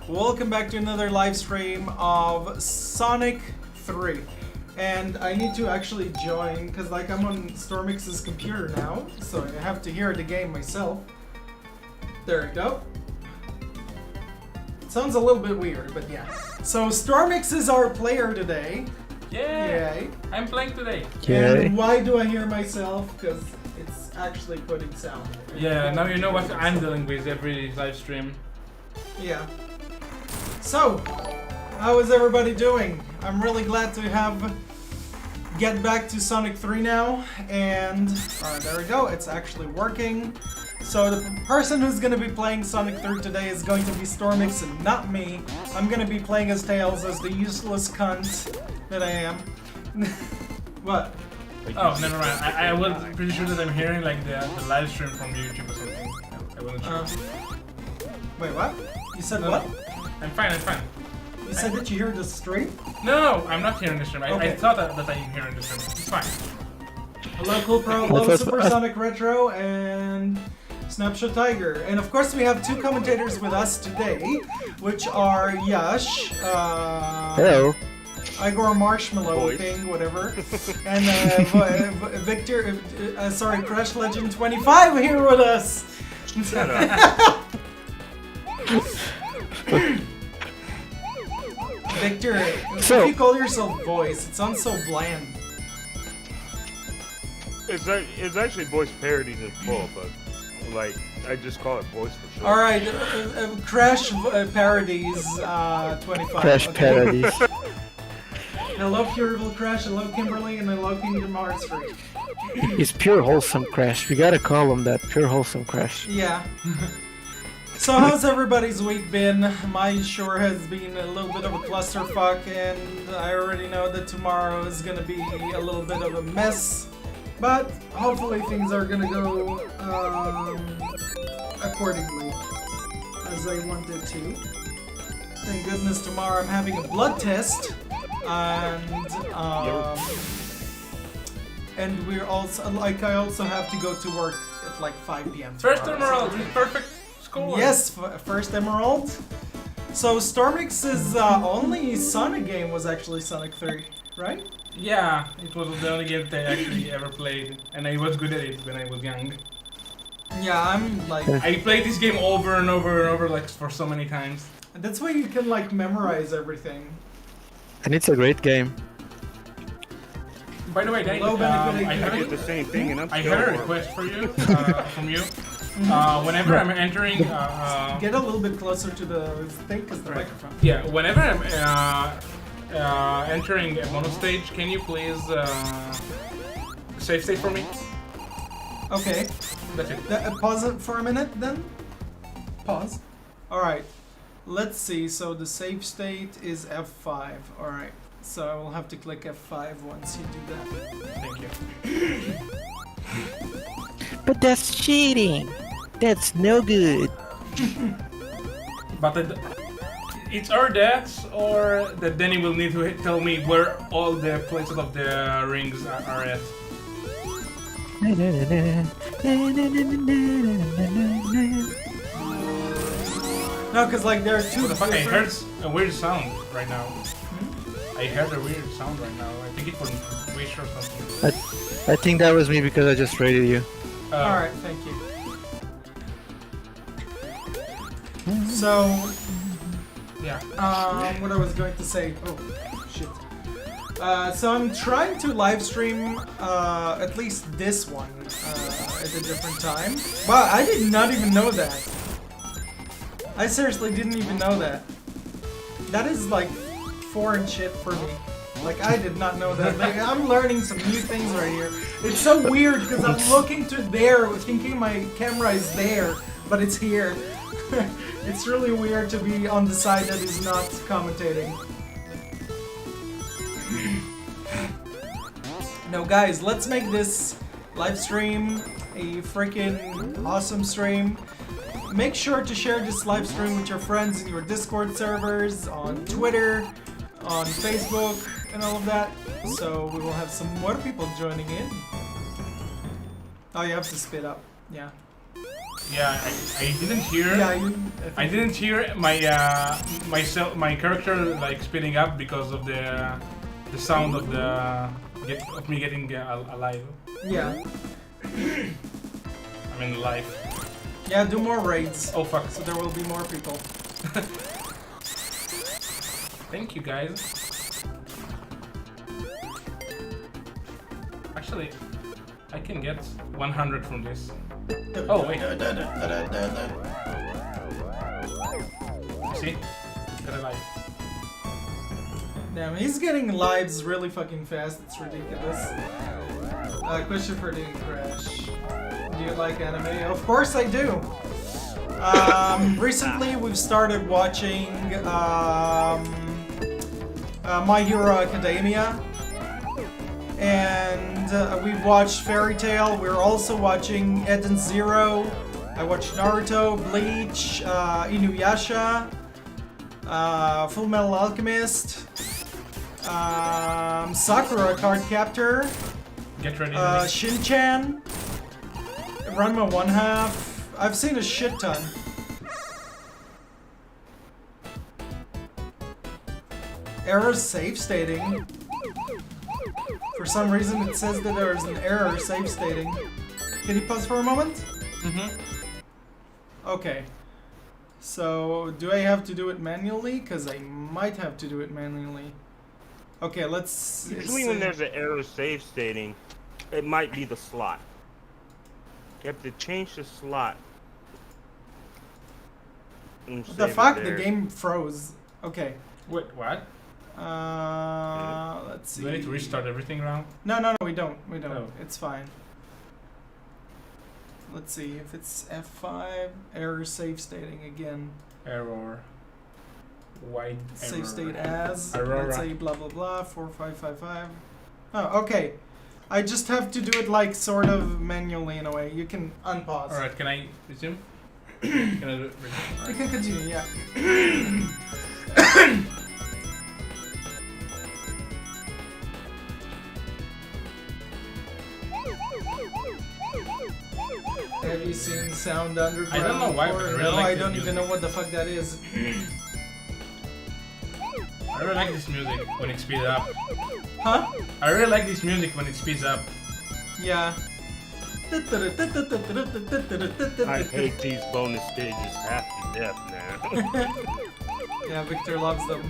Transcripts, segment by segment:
Welcome back to another live stream of Sonic 3. And I need to actually join because like I'm on Stormix's computer now, so I have to hear the game myself. There we go. Sounds a little bit weird, but yeah. So Stormix is our player today. Yay! I'm playing today. Yay. And why do I hear myself? Because it's actually putting sound. Yeah, now you know what I'm dealing with every live stream. Yeah. So, how is everybody doing? I'm really glad to get back to Sonic 3 now, and there we go, it's actually working. So the person who's going to be playing Sonic 3 today is going to be Stormix and not me. I'm going to be playing as Tails, as the useless cunt that I am. What? Oh, never mind. I was pretty sure that I'm hearing like the live stream from YouTube or something. I wasn't sure. Wait, what? You said No, what? I'm fine, I'm fine. You said that you heard the stream? No, I'm not hearing the stream. Okay. I thought that I'm hearing the stream. It's fine. Hello, Cool Pro, hello, Supersonic Retro, and Snapshot Tiger. And of course we have two commentators with us today, which are Yash, Hello. Igor Marshmallow King, whatever, and Victor, sorry, Crash Legend 25 here with us. Shut up. Victor, if you call yourself voice, it sounds so bland. It's actually voice parody in full, but like I just call it voice for sure. All right, Crash Parodies 25. Crash parodies. Hello, Pureville Crash. Hello, Kimberly, and hello, Kingdom Hearts 3. He's pure wholesome Crash. We gotta call him that. Pure wholesome Crash. Yeah. So how's everybody's week been? Mine sure has been a little bit of a clusterfuck, and I already know that tomorrow is gonna be a little bit of a mess. But hopefully things are gonna go accordingly as I wanted to. Thank goodness tomorrow I'm having a blood test, and we're also like I also have to go to work at like 5 p.m. First emerald, perfect score. Yes, first emerald. So Stormix's only Sonic game was actually Sonic 3, right? Yeah, it was the only game that I actually ever played, and I was good at it when I was young. Yeah, I'm like... I played this game over and over and over, like, for so many times. That's why you can, like, memorize everything. And it's a great game. By the way, Dave, I did the same thing, and I had a request for you, from you. Whenever I'm entering... Get a little bit closer to the thing, because the microphone. Yeah, whenever I'm entering a mono stage, can you please save state for me? Okay. That's it. Pause it for a minute, then? Pause. Alright. Let's see, so the save state is F5. Alright. So I will have to click F5 once you do that. Thank you. But that's cheating. That's no good. But it's or that, or that Danny will need to tell me where all the places of the rings are at. No, because like there are two I different... heard a weird sound right now. I heard a weird sound right now. I think it was Wish or something. I think that was me because I just rated you. Alright, thank you. So... Yeah. What I was going to say... Oh, shit. So I'm trying to live stream at least this one at a different time. Wow, I did not even know that. I seriously didn't even know that. That is like foreign shit for me. Like I did not know that. Like, I'm learning some new things right here. It's so weird because I'm looking to there, thinking my camera is there, but it's here. It's really weird to be on the side that is not commentating. No, guys, let's make this live stream a freaking awesome stream. Make sure to share this live stream with your friends in your Discord servers, on Twitter, on Facebook, and all of that. So we will have some more people joining in. Oh, you have to spit up. Yeah. Yeah, I didn't hear. Yeah, I didn't hear my character like speeding up because of the sound of me getting alive. Yeah. I mean alive. Yeah, do more raids. Oh fuck! So there will be more people. Thank you guys. Actually, I can get 100 from this. Oh wait. See? Got a life. Damn, he's getting lives really fucking fast. It's ridiculous. Question for the Crash. Do you like anime? Of course I do. Recently we've started watching My Hero Academia. And we've watched Fairy Tail. We're also watching Eden Zero. I watched Naruto, Bleach, Inuyasha, Full Metal Alchemist, Sakura Card Captor, Get ready. Shin-chan, Ranma 1/2. I've seen a shit ton. Error save stating. For some reason it says that there's an error save stating. Can you pause for a moment? Mm-hmm. Okay. So, do I have to do it manually? Because I might have to do it manually. Okay, let's... Usually when there's an error save stating, it might be the slot. You have to change the slot. And What the save it fuck? The there. game froze. Okay. Wait, what? Let's see. Do I need to restart everything around? No, we don't. We don't. Oh. It's fine. Let's see if it's F5. Error save stating again. Error. White Save error. state as. Aurora. Let's say blah blah blah 4555. Oh, okay. I just have to do it like sort of manually in a way. You can unpause. Alright, can I resume? Can I do it? You can continue, yeah. Have you seen Sound Underground? I don't know why, before? but I really No, like I the don't music. even know what the fuck that is. I really like this music when it speeds up. Huh? I really like this music when it speeds up. Yeah. I hate these bonus stages half to death now. Yeah, Victor loves them.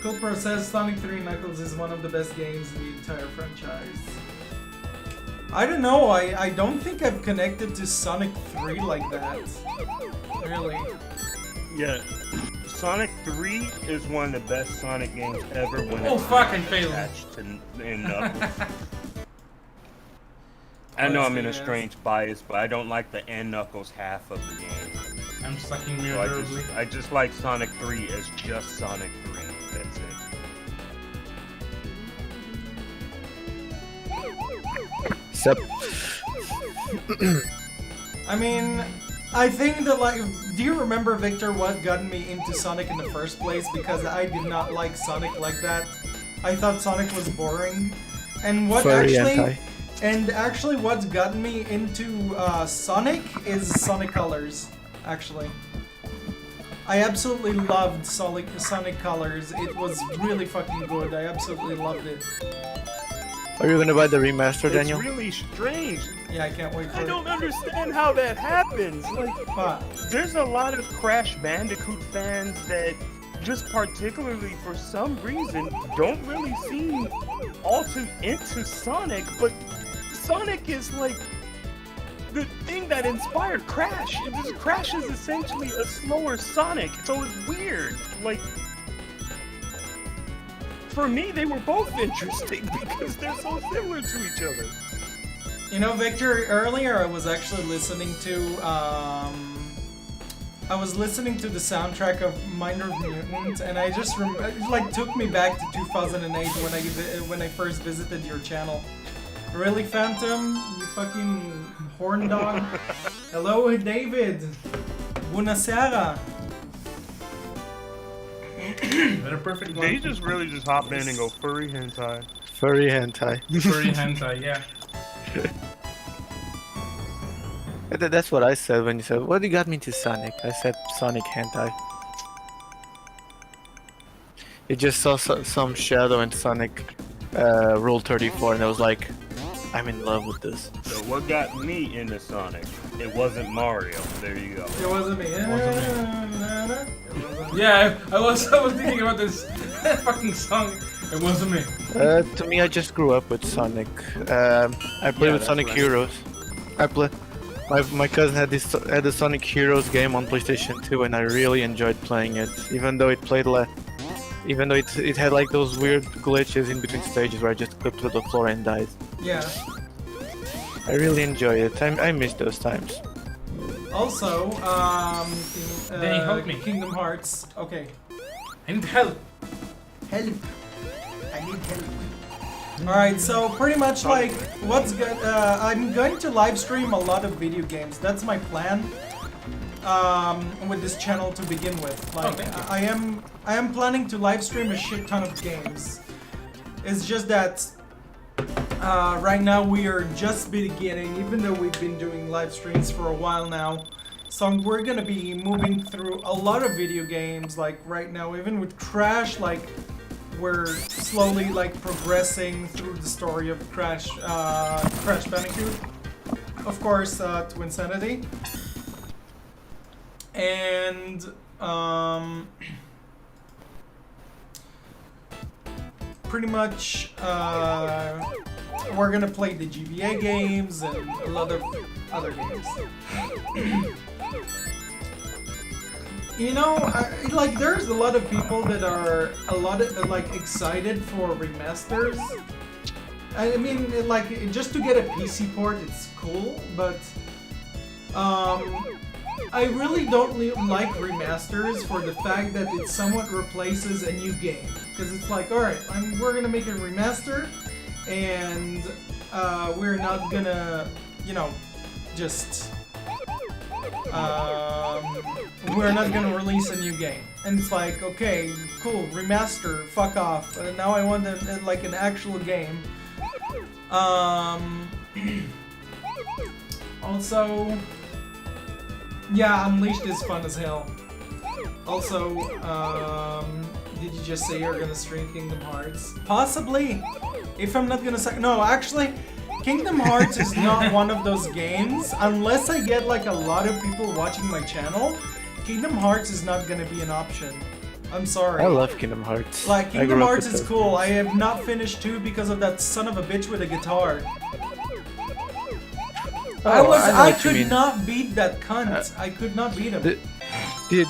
Culpro says Sonic 3 Knuckles is one of the best games in the entire franchise. I don't know, I don't think I've connected to Sonic 3 like that. Really. Yeah, Sonic 3 is one of the best Sonic games ever when Oh it's fuck, I failed. attached to Knuckles. I know I'm in a strange bias, but I don't like the N Knuckles half of the game. I'm sucking me So miserably. I just like Sonic 3 as just Sonic 3. That's it. Sup? I mean, I think that like, do you remember, Victor, what got me into Sonic in the first place? Because I did not like Sonic like that. I thought Sonic was boring. And what Furry actually... anti. Actually, what's gotten me into Sonic is Sonic Colors, actually. I absolutely loved Sonic Colors. It was really fucking good. I absolutely loved it. Are you gonna buy the remaster, Daniel? It's really strange. Yeah, I can't wait for I it. don't understand how that happens. Like, What? there's a lot of Crash Bandicoot fans that just particularly for some reason don't really seem all too into Sonic, but Sonic is like the thing that inspired Crash. Crash is essentially a slower Sonic, so it's weird. Like, for me, they were both interesting because they're so similar to each other. You know, Victor, earlier I was actually listening to, I was listening to the soundtrack of Minor Mutant, and I just it like took me back to 2008 when I first visited your channel. Really, Phantom? You fucking horn dog? Hello, David. Buonasera. Better perfect They one. just really just hop in and go furry hentai. Furry hentai. Furry hentai, yeah. That's what I said when you said, what you got me into Sonic? I said Sonic hentai. You just saw some Shadow and Sonic Rule 34 and I was like, I'm in love with this. So what got me into Sonic? It wasn't Mario. There you go. It wasn't me. Yeah, I was thinking about this fucking song. It wasn't me. To me, I just grew up with Sonic. I played with that's Sonic what I Heroes. My cousin had the Sonic Heroes game on PlayStation 2, and I really enjoyed playing it. Even though it had like those weird glitches in between stages where I just clipped to the floor and died. Yeah. I really enjoy it. I miss those times. Also, Danny, help me. Kingdom Hearts. Okay. I need help. Help. I need help. Alright, so pretty much like what's good. I'm going to live stream a lot of video games. That's my plan. With this channel to begin with. Like, thank you. I am planning to live stream a shit ton of games. It's just that right now we are just beginning, even though we've been doing live streams for a while now. So we're gonna be moving through a lot of video games. Like right now, even with Crash, like we're slowly like progressing through the story of Crash Bandicoot. Of course, to Insanity. And pretty much we're gonna play the GBA games and a lot of other games. You know, like there's a lot of people that are like excited for remasters. I mean, like just to get a PC port, it's cool, but I really don't like remasters for the fact that it somewhat replaces a new game. Because it's like, alright, we're gonna make a remaster, and we're not gonna, you know, just... we're not gonna release a new game. And it's like, okay, cool, remaster, fuck off. Now I want like an actual game. Also... Yeah, Unleashed is fun as hell. Also, did you just say you're gonna stream Kingdom Hearts? Possibly! If I'm not gonna say- No, actually, Kingdom Hearts is not one of those games. Unless I get like a lot of people watching my channel, Kingdom Hearts is not gonna be an option. I'm sorry. I love Kingdom Hearts. Like, I Kingdom grew up Hearts with is those cool. games. I have not finished 2 because of that son of a bitch with a guitar. Oh, I know I what you could mean. not beat that cunt. I could not beat him. Do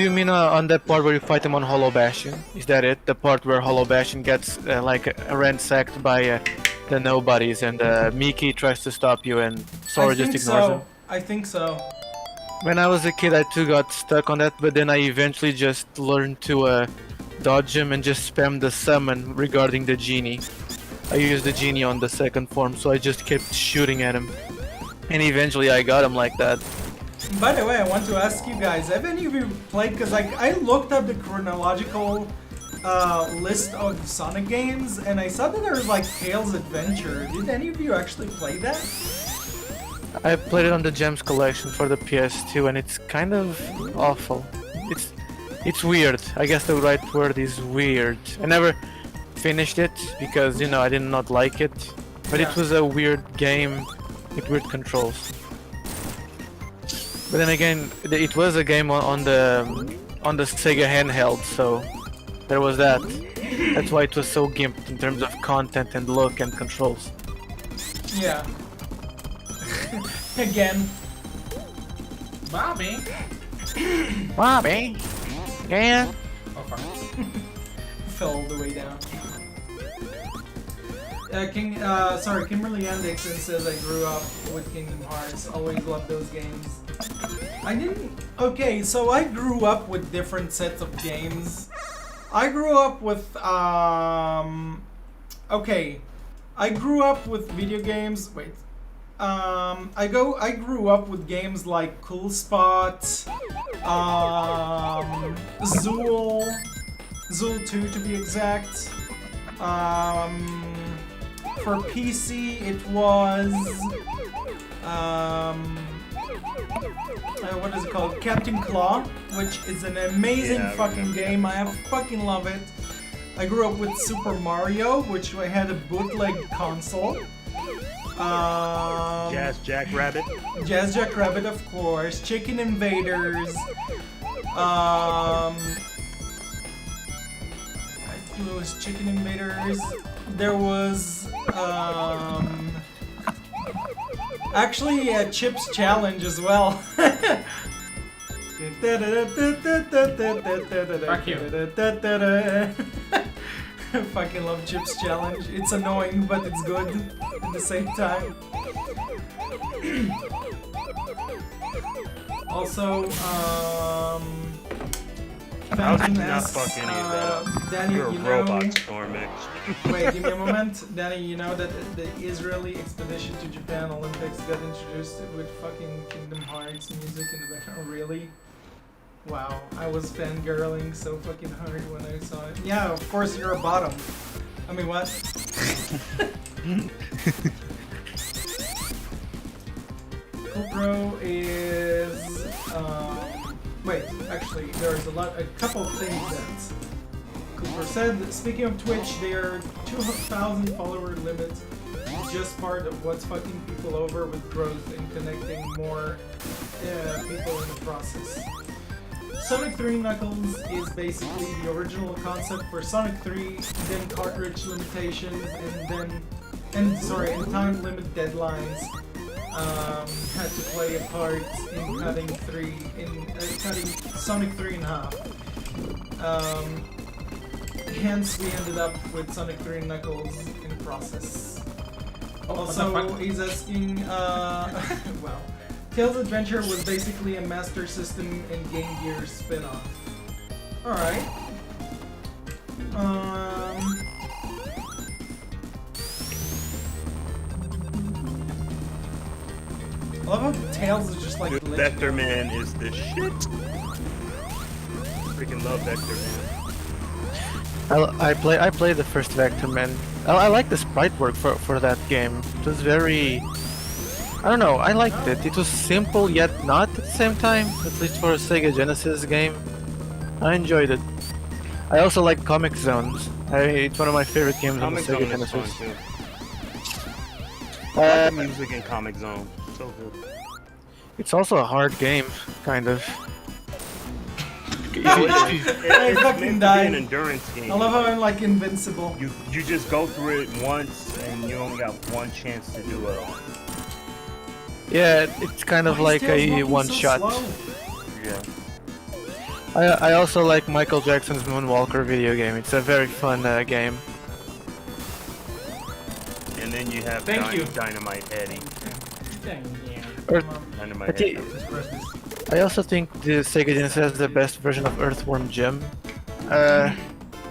you mean on that part where you fight him on Hollow Bastion? Is that it? The part where Hollow Bastion gets like ransacked by the nobodies and Miki tries to stop you and Sora just ignores him? I think so. When I was a kid, I too got stuck on that, but then I eventually just learned to dodge him and just spam the summon regarding the genie. I used the genie on the second form, so I just kept shooting at him. And eventually I got him like that. By the way, I want to ask you guys, have any of you played, because like, I looked up the chronological list of Sonic games, and I saw that there was like Tails Adventure. Did any of you actually play that? I played it on the Gems collection for the PS2 and it's kind of awful. It's weird. I guess the right word is weird. I never finished it because, you know, I did not like it. But Yeah. it was a weird game with weird controls. But then again, it was a game on the Sega handheld, so there was that. That's why it was so gimped in terms of content and look and controls. Yeah. Again. Bobby. Bobby? Yeah? Oh fuck. Fell all the way down. Kimberly Ann Dixon says I grew up with Kingdom Hearts. Always loved those games. I didn't... Okay, so I grew up with different sets of games. I grew up with, okay. I grew up with video games... Wait. I grew up with games like Cool Spot, Zool 2 to be exact. For PC, it was what is it called? Captain Claw, which is an amazing fucking game. I fucking love it. I grew up with Super Mario, which had a bootleg console. Jazz Jackrabbit. Jazz Jackrabbit, of course. Chicken Invaders. There was Chicken Invaders. There was actually Chips Challenge as well. Fuck you. I fucking love Chips Challenge. It's annoying, but it's good at the same time. Also, How did Phantom you not asks, fuck any of that? Danny, You're a you robot, know... Stormix. Wait, give me a moment. Danny, you know that the Israeli expedition to Japan Olympics got introduced with fucking Kingdom Hearts music in the background? Really? Wow, I was fangirling so fucking hard when I saw it. Yeah, of course you're a bottom. I mean, what? GoPro is... wait, actually, there's a couple of things that Cooper said. Speaking of Twitch, their 2,000 follower limit is just part of what's fucking people over with growth and connecting more people in the process. Sonic 3 Knuckles is basically the original concept for Sonic 3, then cartridge limitations, and time limit deadlines had to play a part in cutting Sonic 3 in half. Hence, we ended up with Sonic 3 Knuckles in the process. Also, he's asking, well, Tails Adventure was basically a Master System and Game Gear spin-off. Alright. I love how Tails is just like glitching. Vector Man is the shit. Freaking love Vector Man. I played the first Vector Man. I like the sprite work for that game. It was very... I don't know, I liked it. It was simple yet not at the same time, at least for a Sega Genesis game. I enjoyed it. I also like Comic Zones. It's one of my favorite games on the Comic Sega Zone is fun Genesis. too. I like the music in Comic Zone. So good. It's also a hard game, kind of. It's fucking meant to be died. an endurance game. I love how I'm like invincible. You just go through it once and you only got one chance to do it all. Yeah, it's kind of like a one-shot. Yeah. I also like Michael Jackson's Moonwalker video game. It's a very fun game. And then you have Dynamite Eddie. Dynamite Eddie. I also think the Sega Genesis has the best version of Earthworm Jim.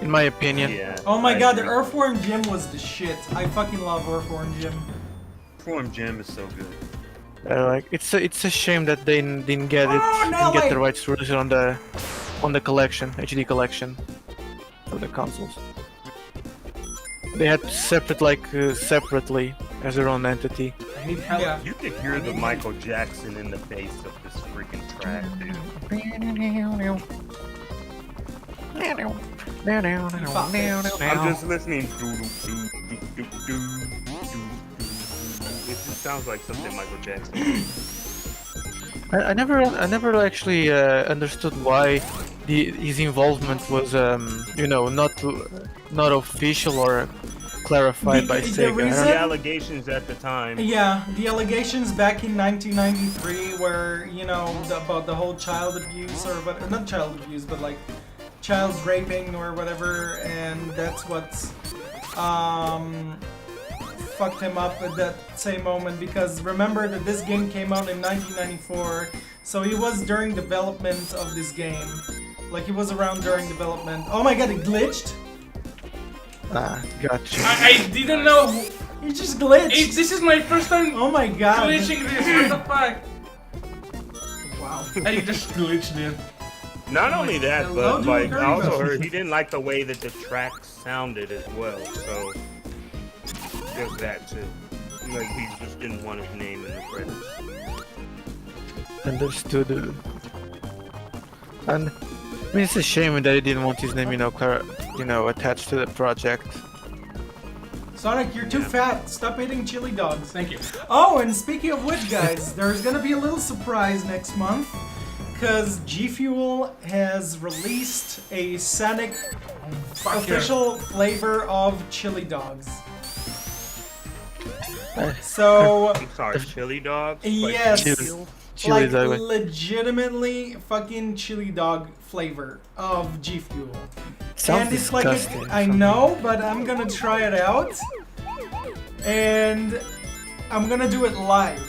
In my opinion. Yeah, Oh my I god, the agree. Earthworm Jim was the shit. I fucking love Earthworm Jim. Earthworm Jim is so good. Like it's a shame that they didn't get it, Oh, no, didn't get the wait. rights to release it on the collection, HD collection, for the consoles. They had to separately as their own entity. I need help. Yeah. You could hear the Michael Jackson in the bass of this freaking track, dude. I'm just listening. It just sounds like something Michael Jackson. I never actually understood why his involvement was not official or clarified by The Sega. reason- The allegations at the time. Yeah, the allegations back in 1993 were, about the whole child abuse not child abuse, but like child raping or whatever, and that's what's fucked him up at that same moment, because remember that this game came out in 1994, so he was during development of this game. Like, he was around during development. Oh my god, it glitched? Gotcha. I didn't know. It just glitched! This is my first time Oh my god! glitching this. What the fuck? Wow. I just glitched it. Not only that, Hello, but like Duke I also Curry. heard he didn't like the way that the track sounded as well. So there's that too. Like he just didn't want his name in the credits. understood. And I mean, it's a shame that he didn't want his name, attached to the project. Sonic, you're too fat. Stop eating chili dogs. Thank you. Oh, and speaking of which, guys, there's gonna be a little surprise next month, because G Fuel has released a Sanic official flavor of chili dogs. So, I'm sorry, chili dogs? yes, Chili like dog. legitimately fucking chili dog flavor of G Fuel. Sounds And it's disgusting. like I know, but I'm gonna try it out, and I'm gonna do it live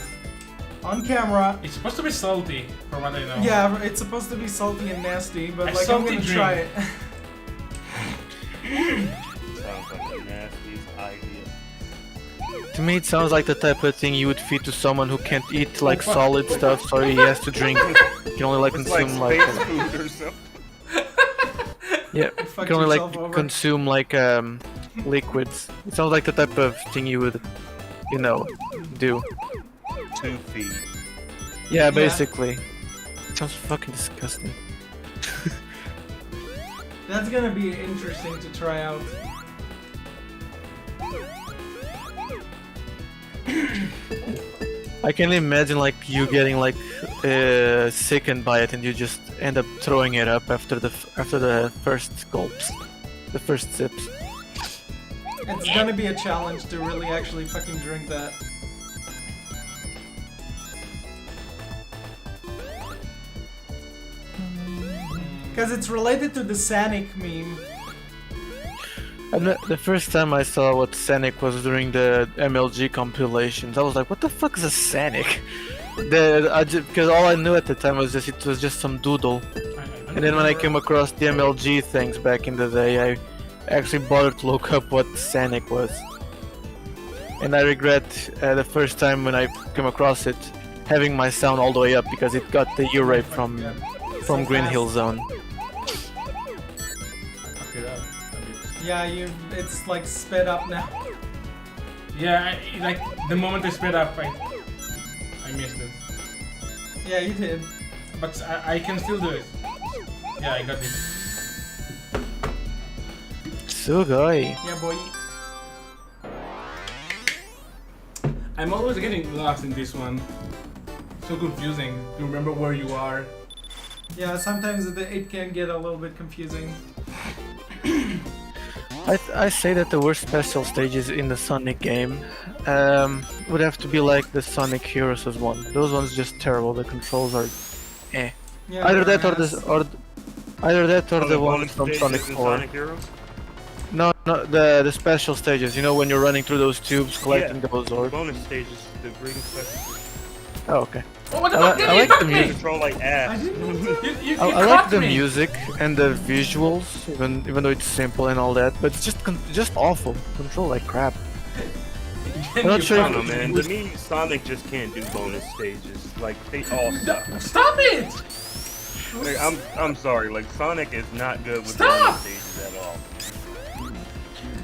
on camera. It's supposed to be salty, from what I know. Yeah, it's supposed to be salty and nasty, but A like I'm salty gonna drink. try it. Sounds like the nastiest idea. To me, it sounds like the type of thing you would feed to someone who can't eat like fuck. solid stuff, so he has to drink. He can only like It's like consume like, space food or something. yeah, you Fucked can only yourself like over. consume like liquids. It sounds like the type of thing you would, do. 2 feet. Yeah, basically. It sounds fucking disgusting. That's gonna be interesting to try out. I can imagine like you getting like sickened by it and you just end up throwing it up after the first gulps, the first sips. It's gonna be a challenge to really actually fucking drink that. Because it's related to the Sanic meme. And the first time I saw what Sanic was during the MLG compilations, I was like, "What the fuck is a Sanic?" Because all I knew at the time was it was just some doodle. And then when I came across the MLG things back in the day, I actually bothered to look up what Sanic was. And I regret the first time when I came across it, having my sound all the way up because it got the E-Ray from So Green fast. Hill Zone. Okay, Yeah, it's like sped up now. yeah, like the moment I sped up, I missed it. Yeah, you did. But I can still do it. Yeah, I got it. Sugoi. Yeah, boy. I'm always getting lost in this one. So confusing to remember where you are. Yeah, sometimes it can get a little bit confusing. I say that the worst special stages in the Sonic game would have to be like the Sonic Heroes one. Those ones just terrible. The controls are eh. Yeah, Either that whereas- either that or Oh, the bonus ones from stages Sonic in 4. Sonic Heroes? No, the special stages. You know when you're running through those tubes collecting those The orbs. bonus stages, the green special. Oh, okay. Oh, what the I fuck? li- Did I you like cut the me? music. Control like I ass. didn't mean to. You I like caught the me. music and the visuals, even though it's simple and all that, but it's just awful. Control like crap. I'm not sure I if don't know, man. To me, Sonic just can't do bonus stages. Like, they all suck. Stop it! Like, I'm sorry. Like, Sonic is not good with Stop! bonus stages at all.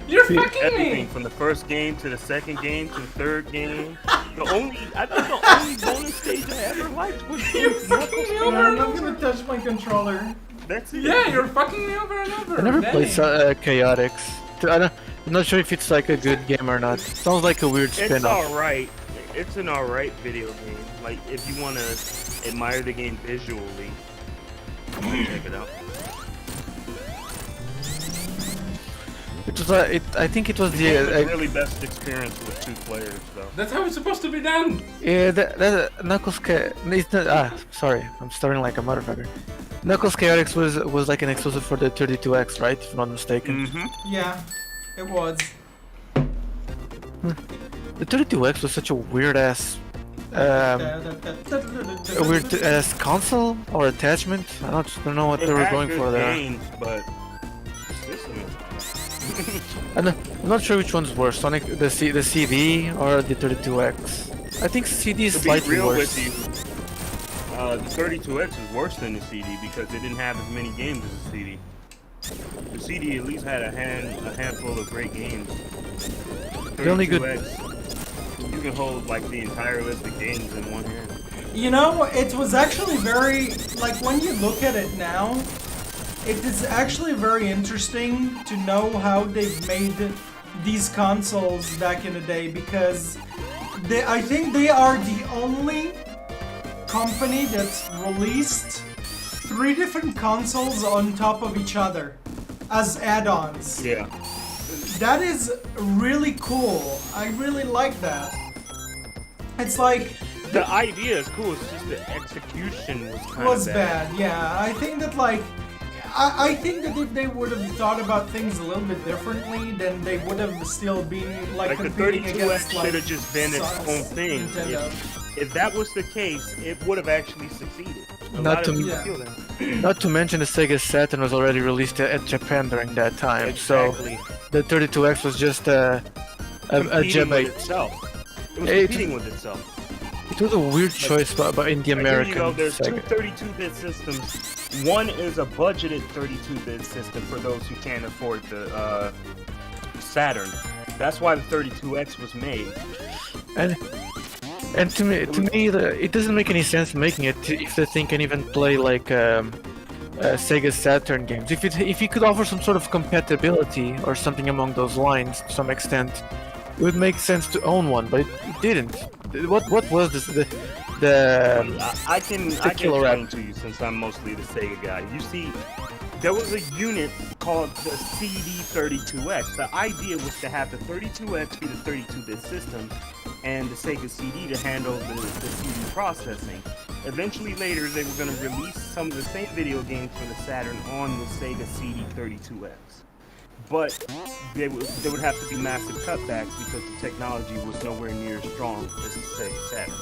You're fucking Everything me! from the first game to the second game to the third game. I think the only bonus stage I ever liked was You're Knuckles. fucking me over I'm and not over. gonna touch my controller. That's it. Yeah, you're fucking me over and over. I never Dang. played Chaotix. I'm not sure if it's like a good game or not. Sounds like a weird It's spin-off. alright. It's an alright video game. Like, if you want to admire the game visually, check it out. It was I think it was The the really best experience with 2 players, though. That's how it's supposed to be done. yeah that Knuckles it's not, sorry, I'm starting like a motherfucker. Knuckles Chaotix was like an exclusive for the 32X, right? If I'm not mistaken. Mm-hmm. Yeah, it was. The 32X was such a weird ass console or attachment. I don't know what they were going for there. Games, but the system is I'm not sure which one's worse, Sonic the CD or the 32X. I think CD is To be slightly real worse. with you, the 32X is worse than the CD because it didn't have as many games as the CD. The CD at least had a handful of great games. The only good- 32X, you can hold like the entire list of games in one hand. You know, it was actually very, like, when you look at it now, it is actually very interesting to know how they've made these consoles back in the day, because I think they are the only company that's released 3 different consoles on top of each other as add-ons. Yeah. That is really cool. I really like that. It's like... The idea is cool, it's just the execution was kind of bad. Yeah. I think that, like... I think that if they would have thought about things a little bit differently, then they would have still been, like the competing 32X against, like... should have just been its SuS, own thing. Nintendo. If that was the case, it would have actually succeeded. Not to- Yeah. Not to mention the Sega Saturn was already released at Japan during that time, Exactly. so the 32X was just a Competing with jebate. itself. It was It- competing with itself. It was a weird choice by in the Like, American here you go, there's 2 Sega. 32-bit systems. One is a budgeted 32-bit system for those who can't afford the Saturn. That's why the 32X was made. And to me, it doesn't make any sense making it if the thing can even play like Sega Saturn games. If you could offer some sort of compatibility or something along those lines to some extent, it would make sense to own one, but it didn't. What was this? I can killer explain to you since I'm mostly the Sega guy. You see, there was a unit called the CD32X. The idea was to have the 32X be the 32-bit system and the Sega CD to handle the CD processing. Eventually later, they were going to release some of the same video games for the Saturn on the Sega CD32X. But there would have to be massive cutbacks because the technology was nowhere near as strong as the Sega Saturn.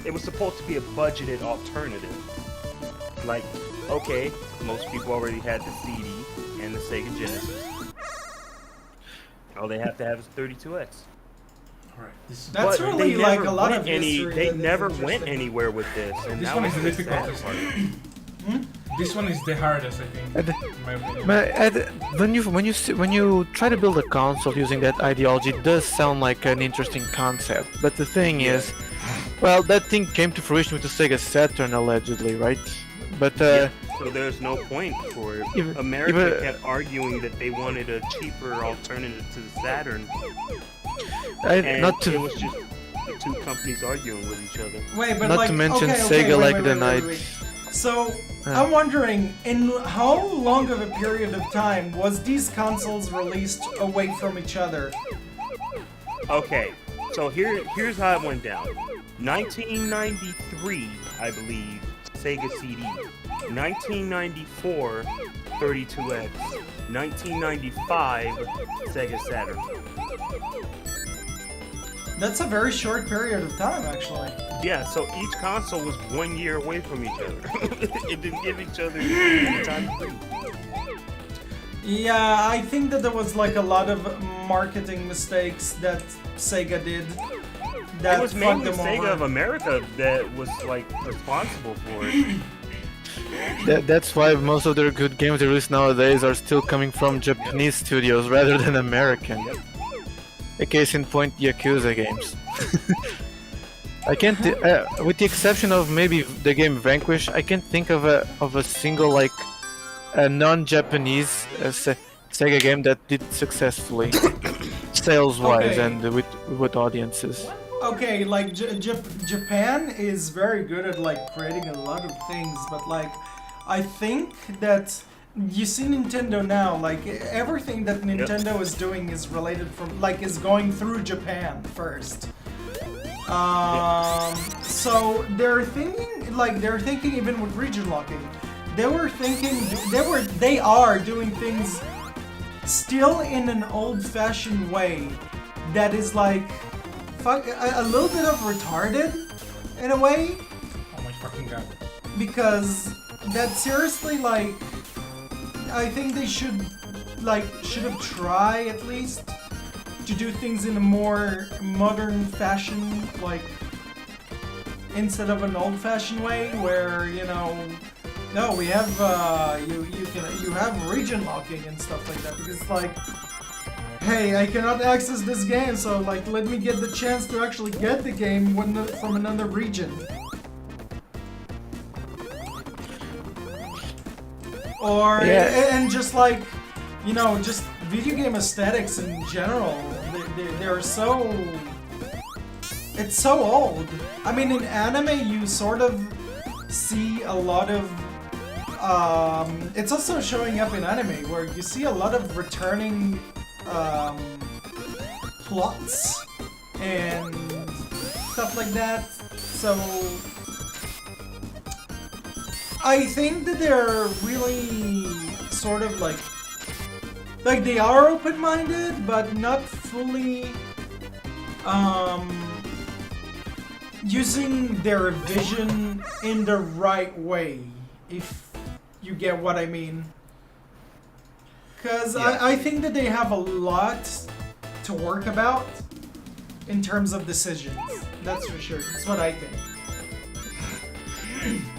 It was supposed to be a budgeted alternative. Like, okay, most people already had the CD and the Sega Genesis. All they have to have is 32X. Alright, That's But really they like never a lot went of history. They that is never went interesting. anywhere with this, and this that one was is the the sad difficult. part. This one is the hardest, I think, And- in my opinion. But when you try to build a console using that ideology, it does sound like an interesting concept. But the thing is, well, that thing came to fruition with the Sega Saturn allegedly, right? But So there's no point for it. Even- America even- kept arguing that they wanted a cheaper alternative to the Saturn, and not it to was just the 2 companies arguing with each other. Wait, but not like, to mention okay, Sega wait, like wait, the wait, night. wait. So, I'm wondering, in how long of a period of time was these consoles released away from each other? Okay, so here's how it went down. 1993, I believe, Sega CD. 1994, 32X. 1995, Sega Saturn. That's a very short period of time, actually. Yeah, so each console was 1 year away from each other. It didn't give each other any time to breathe. Yeah, I think that there was like a lot of marketing mistakes that Sega did. That It was fucked mainly them Sega over. of America that was like responsible for it. that's why most of their good games they release nowadays are still coming from Japanese studios rather than American. A case in point, Yakuza games. I can't, with the exception of maybe the game Vanquish, I can't think of a single like a non-Japanese Sega game that did successfully, sales-wise Okay. and with audiences. Okay, like Japan is very good at like creating a lot of things, but like I think that you see Nintendo now, like everything that Nintendo is doing is related from like is going through Japan first. So they're thinking even with region locking. They are doing things still in an old-fashioned way that is like a little bit of retarded in a way, Oh my fucking god. because that seriously like I think they should have tried at least to do things in a more modern fashion, like instead of an old-fashioned way where, you know, no, we have you have region locking and stuff like that, because it's like, hey, I cannot access this game, so like let me get the chance to actually get the game from another region. Or Yeah. and just like, you know, just video game aesthetics in general, they're so, it's so old. I mean, in anime you sort of see a lot of it's also showing up in anime where you see a lot of returning plots and stuff like that. So I think that they're really sort of like they are open-minded, but not fully using their vision in the right way, if you get what I mean. Because Yeah. I think that they have a lot to work about in terms of decisions. That's for sure. That's what I think.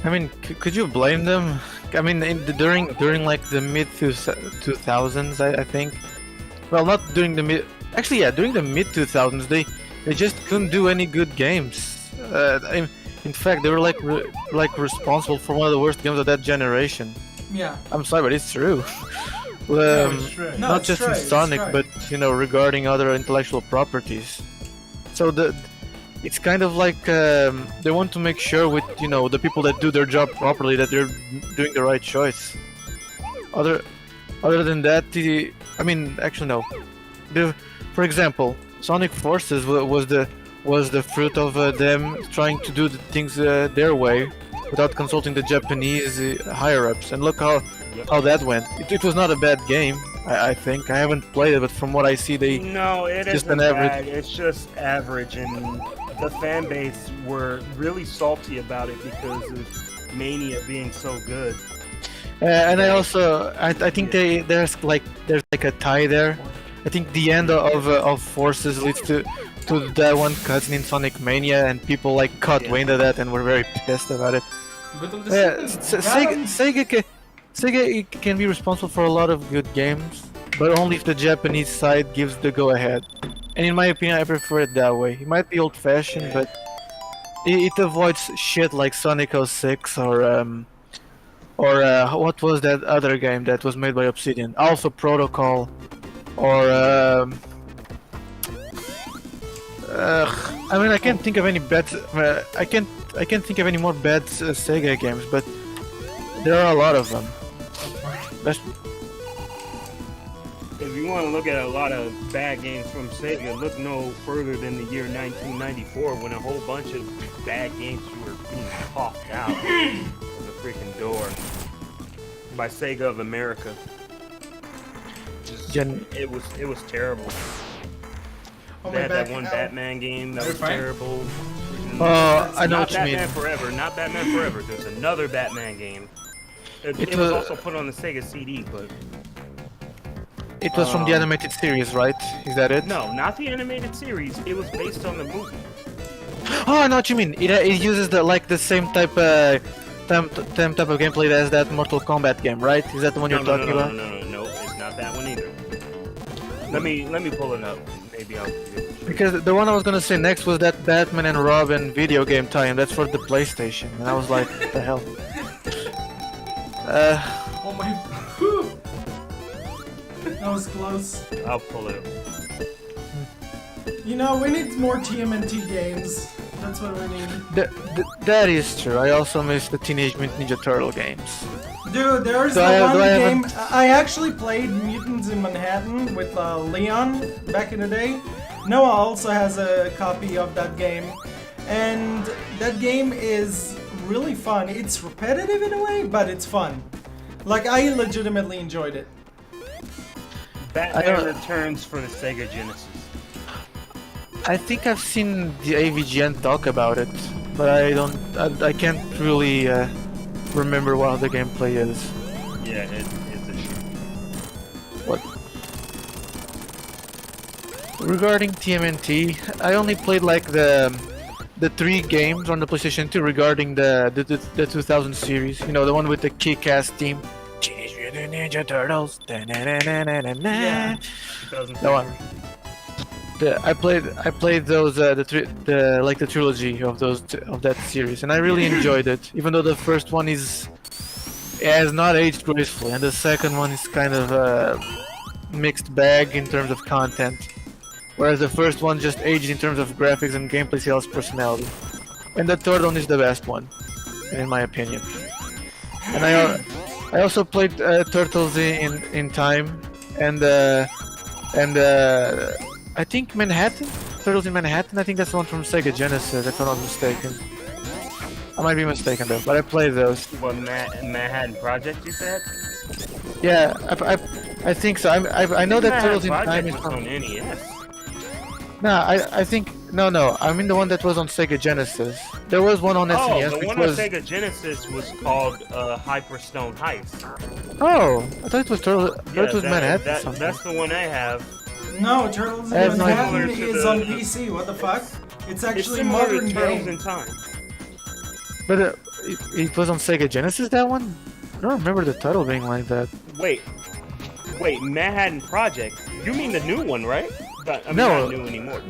I mean, could you blame them? I mean, during like the mid 2000s, I think. Well, not during the mid. Actually, yeah, during the mid 2000s, they just couldn't do any good games. In fact, they were like responsible for one of the worst games of that generation. Yeah. I'm sorry, but it's true. No, it's true. No, Not it's just true, in it's Sonic, true. but you know, regarding other intellectual properties. So it's kind of like they want to make sure with the people that do their job properly that they're doing the right choice. Other than that, I mean, actually no. For example, Sonic Forces was the fruit of them trying to do the things their way without consulting the Japanese higher ups, and look how that went. It was not a bad game, I think. I haven't played it, but from what I see, No, it just isn't an average. bad. It's just average, and the fan base were really salty about it because of Mania being so good. And I think there's like a tie there. I think the end of Forces leads to that one cutscene in Sonic Mania, and people like caught wind of that and were very pissed about it. But on the Yeah, second, Sega can be responsible for a lot of good games, but only if the Japanese side gives the go-ahead. And in my opinion, I prefer it that way. It might be old-fashioned, but it avoids shit like Sonic 06 or what was that other game that was made by Obsidian? Also Protocol, or I mean, I can't think of any bad. I can't think of any more bad Sega games, but there are a lot of them. That's, If you want to look at a lot of bad games from Sega, look no further than the year 1994 when a whole bunch of bad games were being coughed out of the freaking door by Sega of America. It was terrible. Oh, They my had back. that one Ow. Batman game that You're was fine. terrible. I know Not what you mean. Batman Forever, not Batman Forever. There's another Batman game. It It was was- also put on the Sega CD, but It was from the animated series, right? Is that it? no, not the animated series. It was based on the movie. Oh, I know what you mean. It uses the same type of gameplay as that Mortal Kombat game, right? Is that the one you're talking about? No, it's not that one either. Let me pull it up. Maybe I'll. Because the one I was gonna say next was that Batman and Robin video game tie-in. That's for the PlayStation, and I was like, what the hell? Oh my. Whew. That was close. I'll pull it up. You know, we need more TMNT games. That's what we need. That is true. I also miss the Teenage Mutant Ninja Turtle games. Dude, there's Do the I- one do I have game. a- I actually played Mutants in Manhattan with Leon back in the day. Noah also has a copy of that game. And that game is really fun. It's repetitive in a way, but it's fun. Like, I legitimately enjoyed it. Batman don't- Returns for the Sega Genesis. I think I've seen the AVGN talk about it, but I can't really remember what the gameplay is. Yeah, it's a shit. What? Regarding TMNT, I only played like the 3 games on the PlayStation 2 regarding the 2000 series. You know, the one with the kick-ass team. Teenage Mutant Ninja Turtles. Yeah. 2003. That one. I played those the trilogy of that series, and I really enjoyed it. Even though the first one is it has not aged gracefully, and the second one is kind of a mixed bag in terms of content, whereas the first one just aged in terms of graphics and gameplay, sales, personality, and the third one is the best one, in my opinion. And I also played Turtles in Time, and I think Manhattan, Turtles in Manhattan. I think that's the one from Sega Genesis, if I'm not mistaken. I might be mistaken though, but I played those. What, Manhattan Project, you said? Yeah, I think so. I know that Turtles in Time is was from. on NES. Nah, I think no. I mean the one that was on Sega Genesis. There was one on Oh, SNES the which one on was. Sega Genesis was called Hyperstone Heist. Oh, I thought it was Turtles. Yeah, It was Manhattan. that- something. that's the one I have. No, Turtles in I have no Manhattan idea. is on PC. What the fuck? It's It's actually similar to modern Turtles game. in Time. But it was on Sega Genesis, that one? I don't remember the title being like that. Wait, Manhattan Project. You mean the new one, right? I mean, No. not new anymore.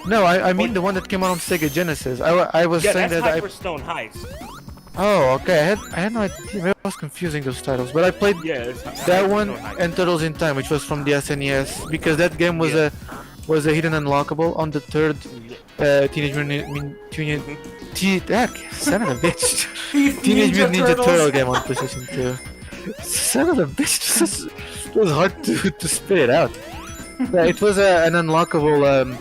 No, I mean the one that came out on Sega Genesis. I was Yeah, saying that's that Hyperstone Heist. Oh, okay. I had no idea. Maybe I was confusing those titles, but I played Yeah, it's that one Hyperstone Heist. and Turtles in Time, which was from the SNES, because that game was Yeah. a hidden unlockable on the third Teenage Mutant son of a bitch. Teenage Mutant Ninja Turtle game on PlayStation 2. Son of a bitch. It was hard to spit it out. Yeah, it was an unlockable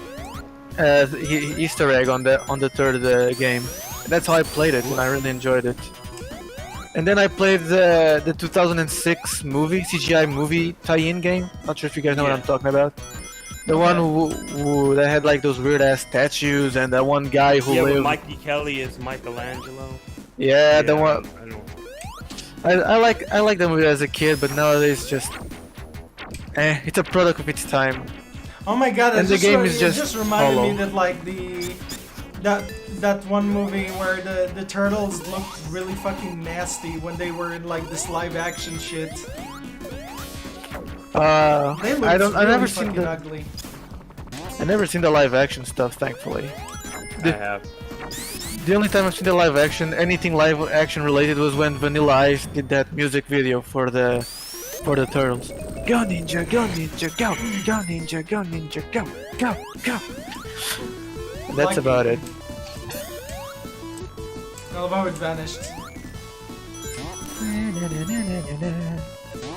Easter egg on the third game. That's how I played it, and I really enjoyed it. And then I played the 2006 CGI movie tie-in game. Not sure if you guys know what Yeah. I'm talking about. The one who that had like those weird ass statues, and that one guy who Yeah, with lived. Mikey Kelly is Michelangelo. Yeah, the one. I don't. I like the movie as a kid, but nowadays just. It's a product of its time. Oh my god! And the game is it just just reminded me hollow. that like that one movie where the turtles looked really fucking nasty when they were in like this live action shit. They looked I've never really seen fucking the ugly. I never seen the live action stuff, thankfully. I have. The only time I've seen the live action, anything live action related, was when Vanilla Ice did that music video for the turtles. Go ninja, go ninja, go, go ninja, go ninja, go, go, go. And that's Like- about it. I love how it vanished.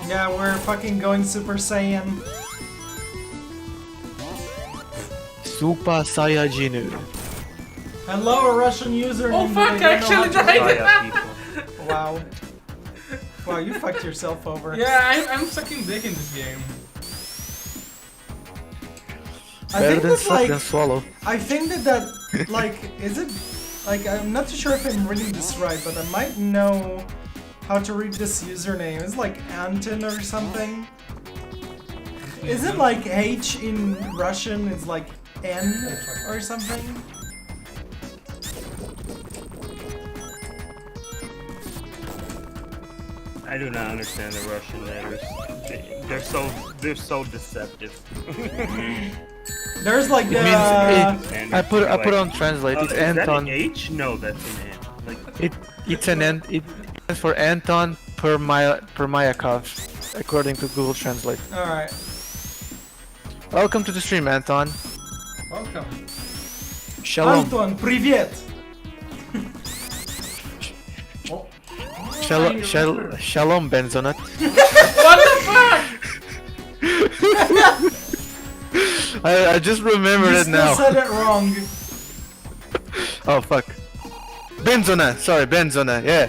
Yeah, we're fucking going Super Saiyan. Super Saiyajinu. Hello, a Russian user. Oh named fuck, I I don't know actually how to- died! Fire people. Wow. Wow, you fucked yourself over. Yeah, I'm sucking dick in this game. I Better think than that's suck like, than swallow. I think that like, is it, like, I'm not too sure if I'm reading this right, but I might know how to read this username. It's like Anton or something. Is it like H in Russian? It's like N or something? I do not understand the Russian letters. They're so deceptive. There's like the. It I put on translate. It's is that Anton. an H? No, that's an N. Like, It's an Ant. It stands for Anton Permayakov, according to Google Translate. Alright. Welcome to the stream, Anton. Welcome. Shalom. Anton, привет! Oh. Shalom, Benzonut. What the fuck? I just remembered You it still now. said it wrong. Oh fuck. Benzona. Sorry, Benzona. Yeah.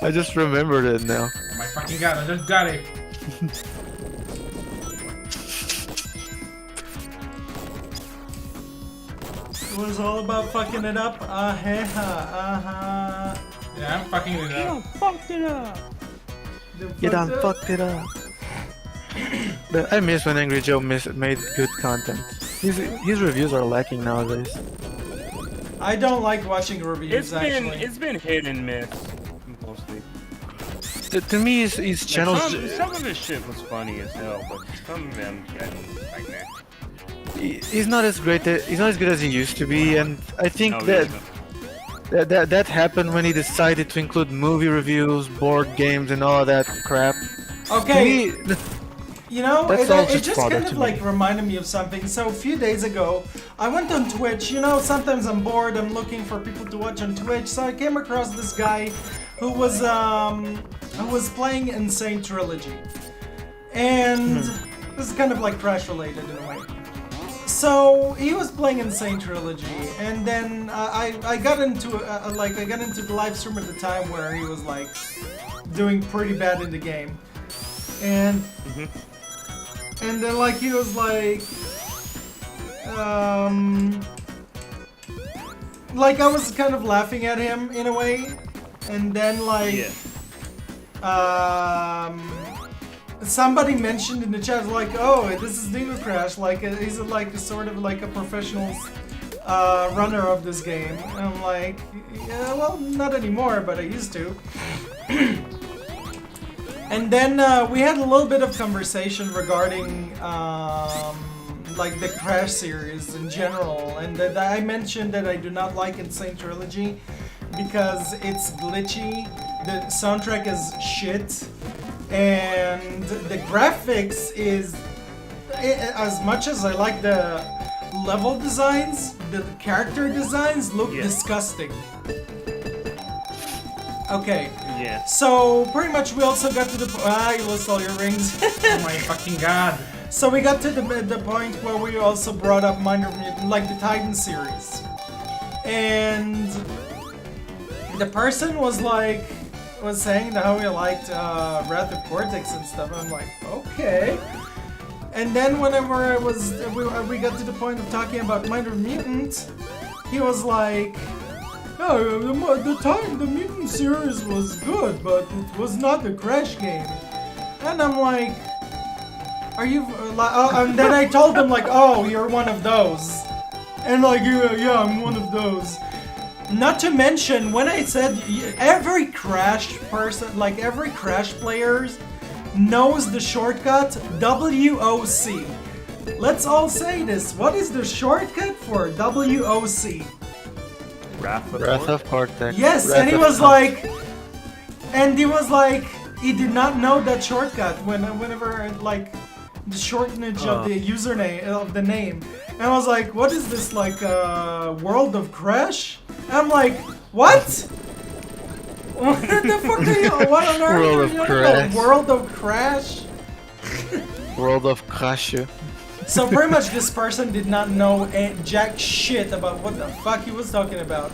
I just remembered it now. Oh my fucking god, I just got it. It was all about fucking it up. Yeah, I'm fucking it up. fucked it up. You done fucked it up. But I miss when Angry Joe made good content. His reviews are lacking nowadays. I don't like watching reviews actually. It's been hit and miss mostly. To me, his channels. Some of his shit was funny as hell, but some of them I don't like that. He's not as great. He's not as good as he used to be, and I think No, that he That happened when he decided to include movie reviews, board games, and all of that crap. To Okay, me, you know, That's all it just just fodder kind of to like me. reminded me of something. So a few days ago, I went on Twitch. You know, sometimes I'm bored. I'm looking for people to watch on Twitch. So I came across this guy who was playing Insane Trilogy, and this is kind of like Crash related in a way. So he was playing Insane Trilogy, and then I got into the live stream at the time where he was like doing pretty bad in the game, and then like he was like I was kind of laughing at him in a way, and then like somebody mentioned in the chat like, oh, this is Dino Crash, like he's like sort of like a professional runner of this game. And I'm like, yeah, well, not anymore, but I used to. And then we had a little bit of conversation regarding like the Crash series in general, and that I mentioned that I do not like Insane Trilogy because it's glitchy, the soundtrack is shit, and the graphics is, as much as I like the level designs, the character designs look disgusting. Okay. Yeah. So pretty much we also got to the you lost all your rings. Oh my fucking god. So we got to the point where we also brought up Minor Mutant, like the Titan series, and the person was saying how he liked Wrath of Cortex and stuff. I'm like, okay. And then whenever we got to the point of talking about Minor Mutant, he was like, no, the Mutant series was good, but it was not the Crash game. And I'm like, are you? And then I told him like, oh, you're one of those. And like, yeah, I'm one of those. Not to mention, when I said every Crash person, like every Crash player knows the shortcut WOC. Let's all say this. What is the shortcut for WOC? Wrath of Cortex. Yes, Wrath and he of was Cortex. like, he did not know that shortcut whenever like the shortenage of the username of the name, and I was like, what is this, like World of Crash? And I'm like, what? What the fuck are you? What on earth World are of you Crash. about? World of Crash? World of Crash. So pretty much this person did not know jack shit about what the fuck he was talking about.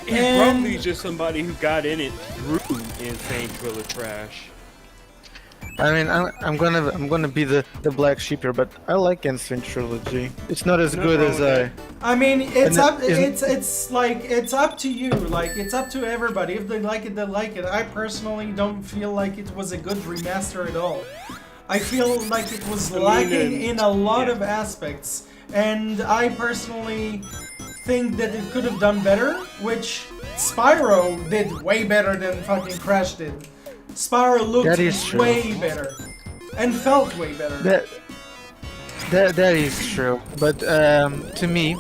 He's probably just somebody who got in it through Insane Trilogy Trash. I mean, I'm gonna be the black sheep here, but I like Insane Trilogy. It's not as good as I mean, it's And up. it- It's like it's up to you. Like it's up to everybody. If they like it, they like it. I personally don't feel like it was a good remaster at all. I feel like it was lacking in a lot of aspects, and I personally think that it could have done better. Which Spyro did way better than fucking Crash did. Spyro looked That is true. way better and felt way better. that is true. But to me,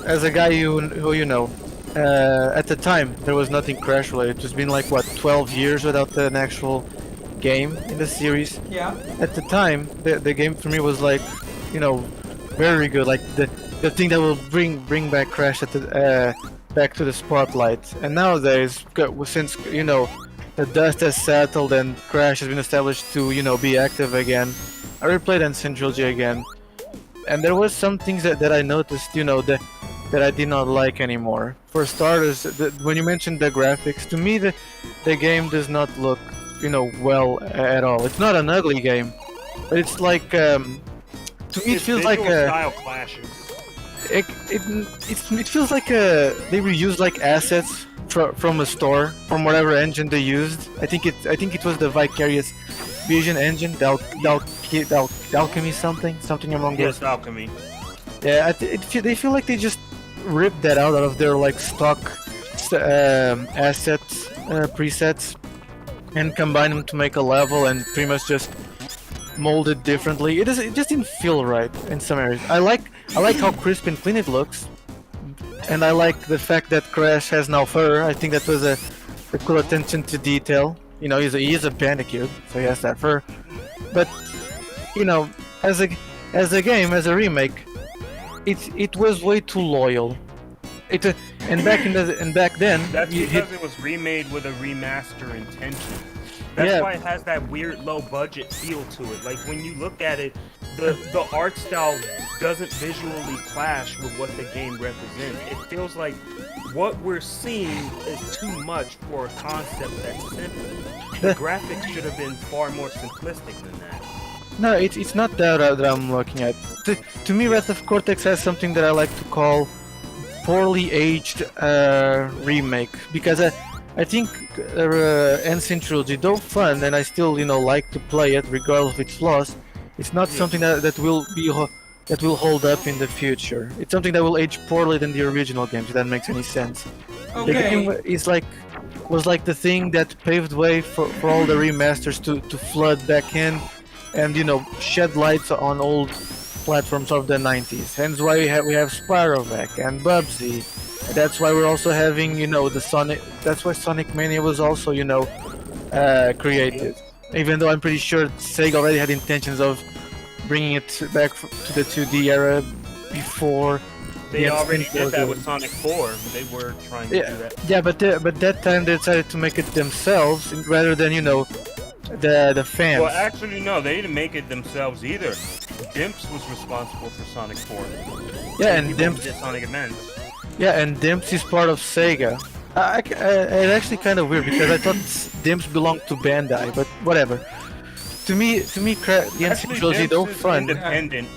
as a guy who you know, at the time there was nothing Crash related. It's been like what 12 years without an actual game in the series. Yeah. At the time, the game for me was like, you know, very good. Like the thing that will bring back Crash back to the spotlight. And nowadays, since you know the dust has settled and Crash has been established to be active again, I replayed Insane Trilogy again, and there was some things that I noticed, that I did not like anymore. For starters, when you mentioned the graphics, to me the game does not look well at all. It's not an ugly game, but it's like to me it feels like style clashes. it feels like they reused like assets from a store, from whatever engine they used. I think it was the Vicarious Vision engine, Alchemy something among those. Yes, Alchemy. Yeah, they feel like they just ripped that out of their like stock assets presets and combined them to make a level and pretty much just mold it differently. It just didn't feel right in some areas. I like how crisp and clean it looks. and I like the fact that Crash has now fur. I think that was a cool attention to detail. You know, he is a bandicoot, so he has that fur. But you know, as a game, as a remake, it was way too loyal. And back then, That's you- because it was remade with a remaster intention. That's Yeah. why it has that weird low budget feel to it. Like when you look at it, the art style doesn't visually clash with what the game represents. It feels like what we're seeing is too much for a concept that's simple. The graphics should have been far more simplistic than that. No, it's not that I'm looking at. To me, Wrath of Cortex has something that I like to call poorly aged remake, because I think Ensign Trilogy, though fun, and I still like to play it regardless of its flaws, it's not something that will hold up in the future. It's something that will age poorly than the original games. If that makes any sense. The game was like the thing that paved way for all the remasters to flood back in and shed lights on old platforms of the 90s. Hence why we have Spyro back and Bubsy. That's why we're also having the Sonic. That's why Sonic Mania was also created. Even though I'm pretty sure Sega already had intentions of bringing it back to the 2D era before. They already did that with Sonic 4. They were trying to do that. Yeah, but that time they decided to make it themselves rather than the fans. Well, actually, no, they didn't make it themselves either. Dimps was responsible for Sonic 4. Yeah, and People Dimps. did Sonic Events. Yeah, and Dimps is part of Sega. It's actually kind of weird because I thought Dimps belonged to Bandai, but whatever. To me, the Ensign Trilogy, though Dimps is fun. independent.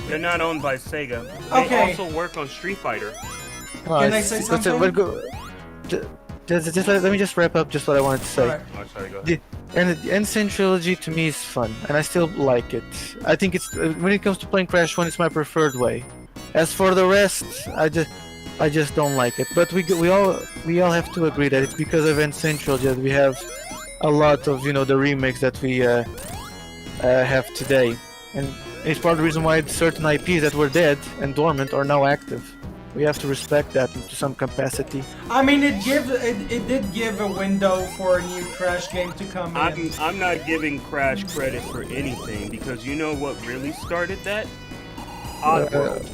They're not owned by Sega. Okay. They also work on Street Fighter. Can I say something? Let me just wrap up just what I wanted to say. Alright. Oh, sorry, go ahead. The Ensign Trilogy to me is fun, and I still like it. I think it's when it comes to playing Crash 1, it's my preferred way. As for the rest, I just don't like it. But we all have to agree that it's because of Ensign Trilogy that we have a lot of the remakes that we have today, and it's part of the reason why certain IPs that were dead and dormant are now active. We have to respect that to some capacity. I mean, it did give a window for a new Crash game to come in. I'm not giving Crash credit for anything because you know what really started that? Oddworld.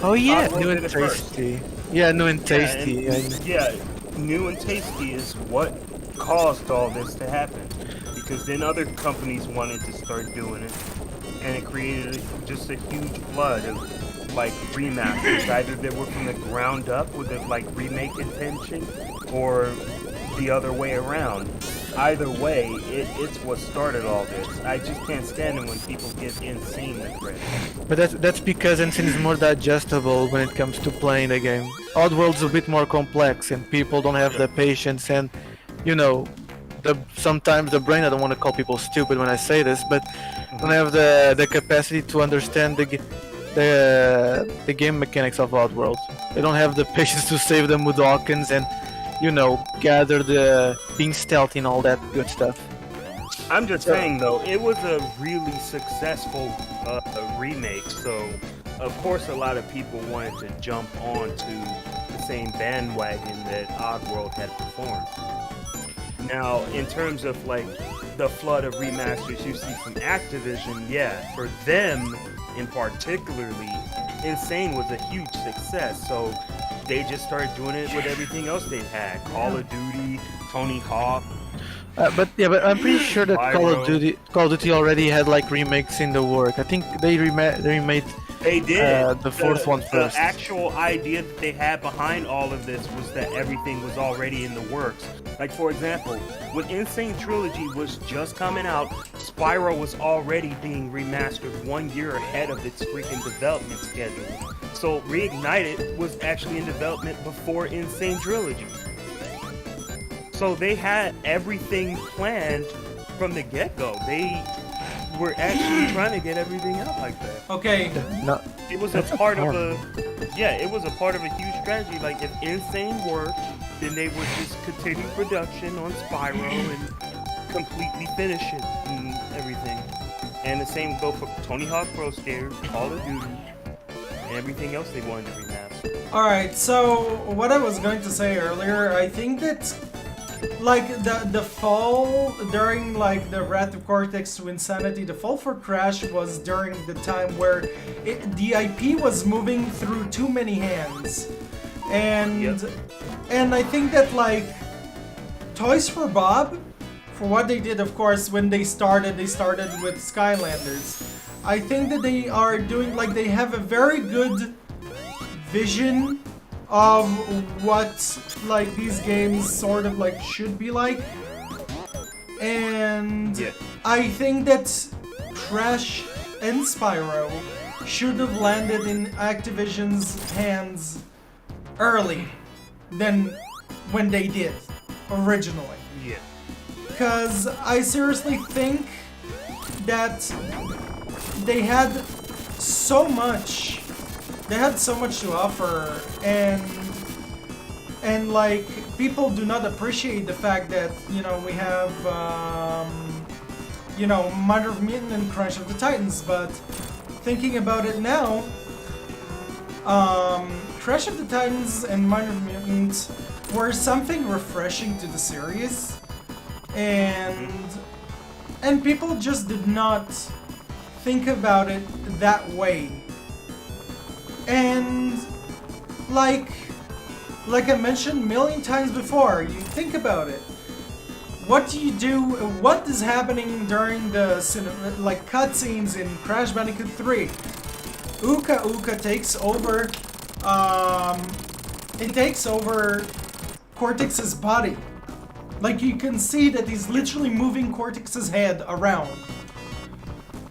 Oh yeah, Oddworld new did and it first. tasty. Yeah, new and tasty. Yeah, new and tasty is what caused all this to happen. Because then other companies wanted to start doing it, and it created just a huge flood of remasters. Either they were from the ground up with a remake intention, or the other way around. Either way, it's what started all this. I just can't stand it when people get insanely credit. But that's because Ensign is more digestible when it comes to playing the game. Oddworld's a bit more complex, and people don't have the patience and sometimes the brain. I don't want to call people stupid when I say this, but don't have the capacity to understand the game mechanics of Oddworld. They don't have the patience to save the Mudokons and gather the being stealthy and all that good stuff. I'm just saying though, it was a really successful remake, so of course a lot of people wanted to jump onto the same bandwagon that Oddworld had performed. Now, in terms of the flood of remasters you see from Activision, yeah, for them in particularly, Insane was a huge success, so they just started doing it with everything else they've had. Call of Duty, Tony Hawk. But I'm pretty sure that Call of Duty already had remakes in the work. I think they remade They did. the fourth one first. The actual idea that they had behind all of this was that everything was already in the works. For example, when Insane Trilogy was just coming out, Spyro was already being remastered 1 year ahead of its freaking development schedule. So Reignited was actually in development before Insane Trilogy. So they had everything planned from the get-go. They were actually trying to get everything out like that. Okay. No, It was a part of it was a part of a huge strategy. If Insane worked, then they would just continue production on Spyro and completely finish it and everything. And the same would go for Tony Hawk Pro Skater, Call of Duty, and everything else they wanted to remaster. Alright, so what I was going to say earlier, I think that like the fall during like the Wrath of Cortex to Insanity, the fall for Crash was during the time where the IP was moving through too many hands. And and I think that like Toys for Bob, for what they did, of course, when they started with Skylanders. I think that they are doing, like, they have a very good vision of what, like, these games sort of, like, should be like. And I think that Crash and Spyro should have landed in Activision's hands early than when they did originally. Yeah. Because I seriously think that they had so much to offer, and like people do not appreciate the fact that, you know, we have you know, Mother of Mutant and Crash of the Titans, but thinking about it now, Crash of the Titans and Mother of Mutant were something refreshing to the series, and people just did not think about it that way. And like I mentioned a million times before, you think about it. What do you do? What is happening during the like cutscenes in Crash Bandicoot 3? Uka takes over. It takes over Cortex's body. Like, you can see that he's literally moving Cortex's head around.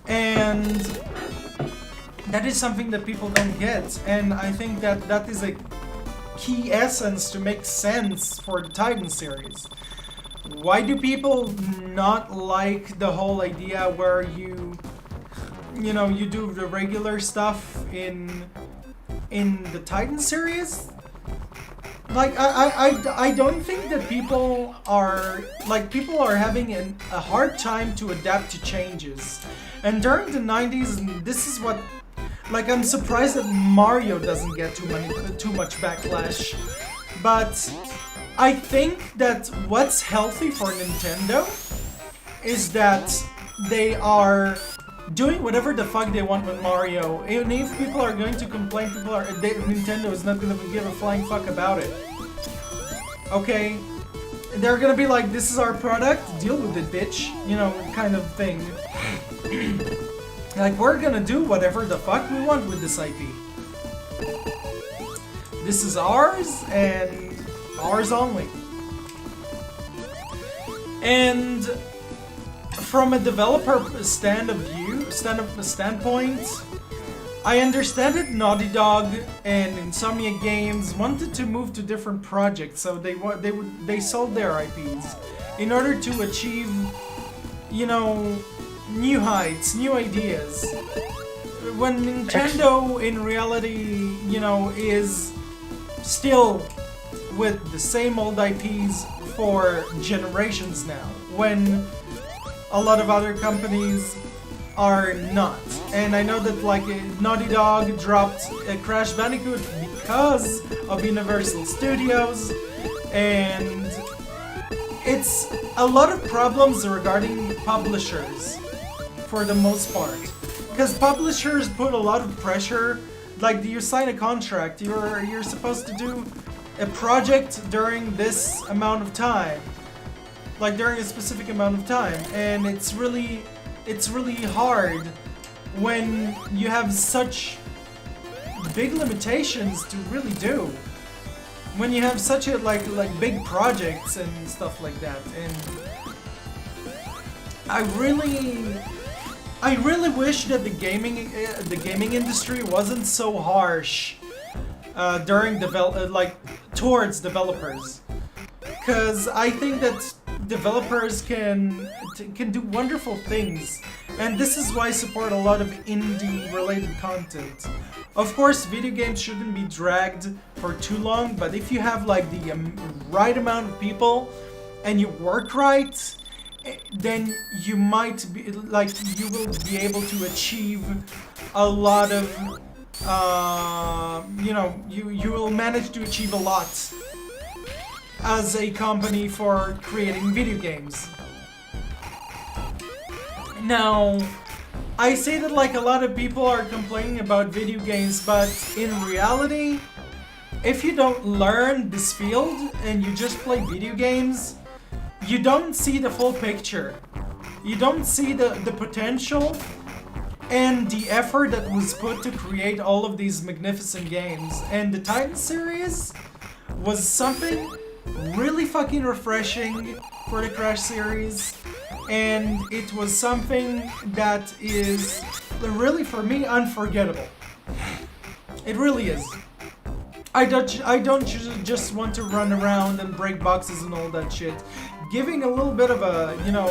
And that is something that people don't get. And I think that that is a key essence to make sense for the Titan series. Why do people not like the whole idea where you know, you do the regular stuff in the Titan series? Like, I don't think that people are having a hard time to adapt to changes. And during the 90s, this is what, like, I'm surprised that Mario doesn't get too much backlash. But I think that what's healthy for Nintendo is that they are doing whatever the fuck they want with Mario. And if people are going to complain, Nintendo is not going to give a flying fuck about it. Okay? They're gonna be like, this is our product, deal with it, bitch. You know, kind of thing. Like, we're gonna do whatever the fuck we want with this IP. This is ours, and ours only. And from a developer standpoint, I understand that Naughty Dog and Insomnia Games wanted to move to different projects, so they sold their IPs in order to achieve, you know, new heights, new ideas. When Nintendo, in reality, you know, is still with the same old IPs for generations now, when a lot of other companies are not. And I know that, like, Naughty Dog dropped Crash Bandicoot because of Universal Studios, and it's a lot of problems regarding publishers for the most part, because publishers put a lot of pressure. Like, you sign a contract, you're supposed to do a project during this amount of time, like during a specific amount of time, and it's really hard when you have such big limitations to really do. When you have such a like big projects and stuff like that. And I really wish that the gaming industry wasn't so harsh during towards developers, because I think that developers can do wonderful things, and this is why I support a lot of indie-related content. Of course, video games shouldn't be dragged for too long, but if you have like the right amount of people and you work right, then you might be like, you will be able to achieve a lot of you know, you will manage to achieve a lot as a company for creating video games. Now, I say that like a lot of people are complaining about video games, but in reality, if you don't learn this field and you just play video games, you don't see the full picture. You don't see the potential and the effort that was put to create all of these magnificent games. And the Titan series was something really fucking refreshing for the Crash series. And it was something that is really, for me, unforgettable. It really is. I don't just want to run around and break boxes and all that shit. Giving a little bit of a, you know,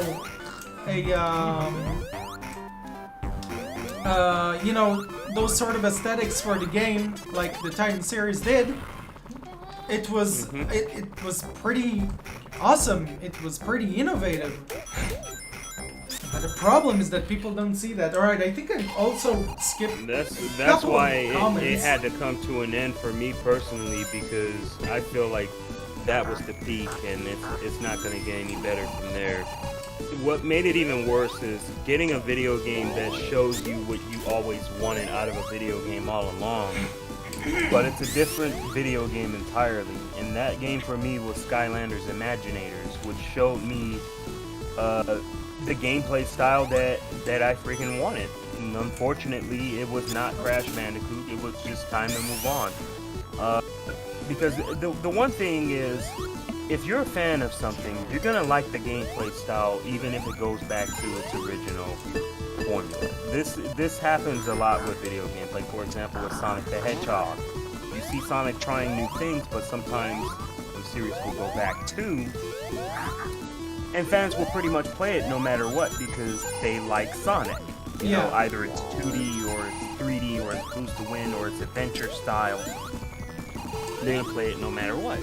you know, those sort of aesthetics for the game, like the Titan series did. It was it was pretty awesome. It was pretty innovative. But the problem is that people don't see that. Alright, I think I also skipped. That's why it had to come to an end for me personally, because I feel like that was the peak, and it's not going to get any better from there. What made it even worse is getting a video game that shows you what you always wanted out of a video game all along, but it's a different video game entirely. And that game for me was Skylanders Imaginators, which showed me the gameplay style that I freaking wanted. And unfortunately, it was not Crash Bandicoot. It was just time to move on. Because the one thing is, if you're a fan of something, you're gonna like the gameplay style even if it goes back to its original formula. This happens a lot with video games, like for example with Sonic the Hedgehog. You see Sonic trying new things, but sometimes the series will go back too, and fans will pretty much play it no matter what because they like Sonic. You know, either it's 2D or it's 3D or it's Boost to Win or it's adventure style. They're gonna play it no matter what.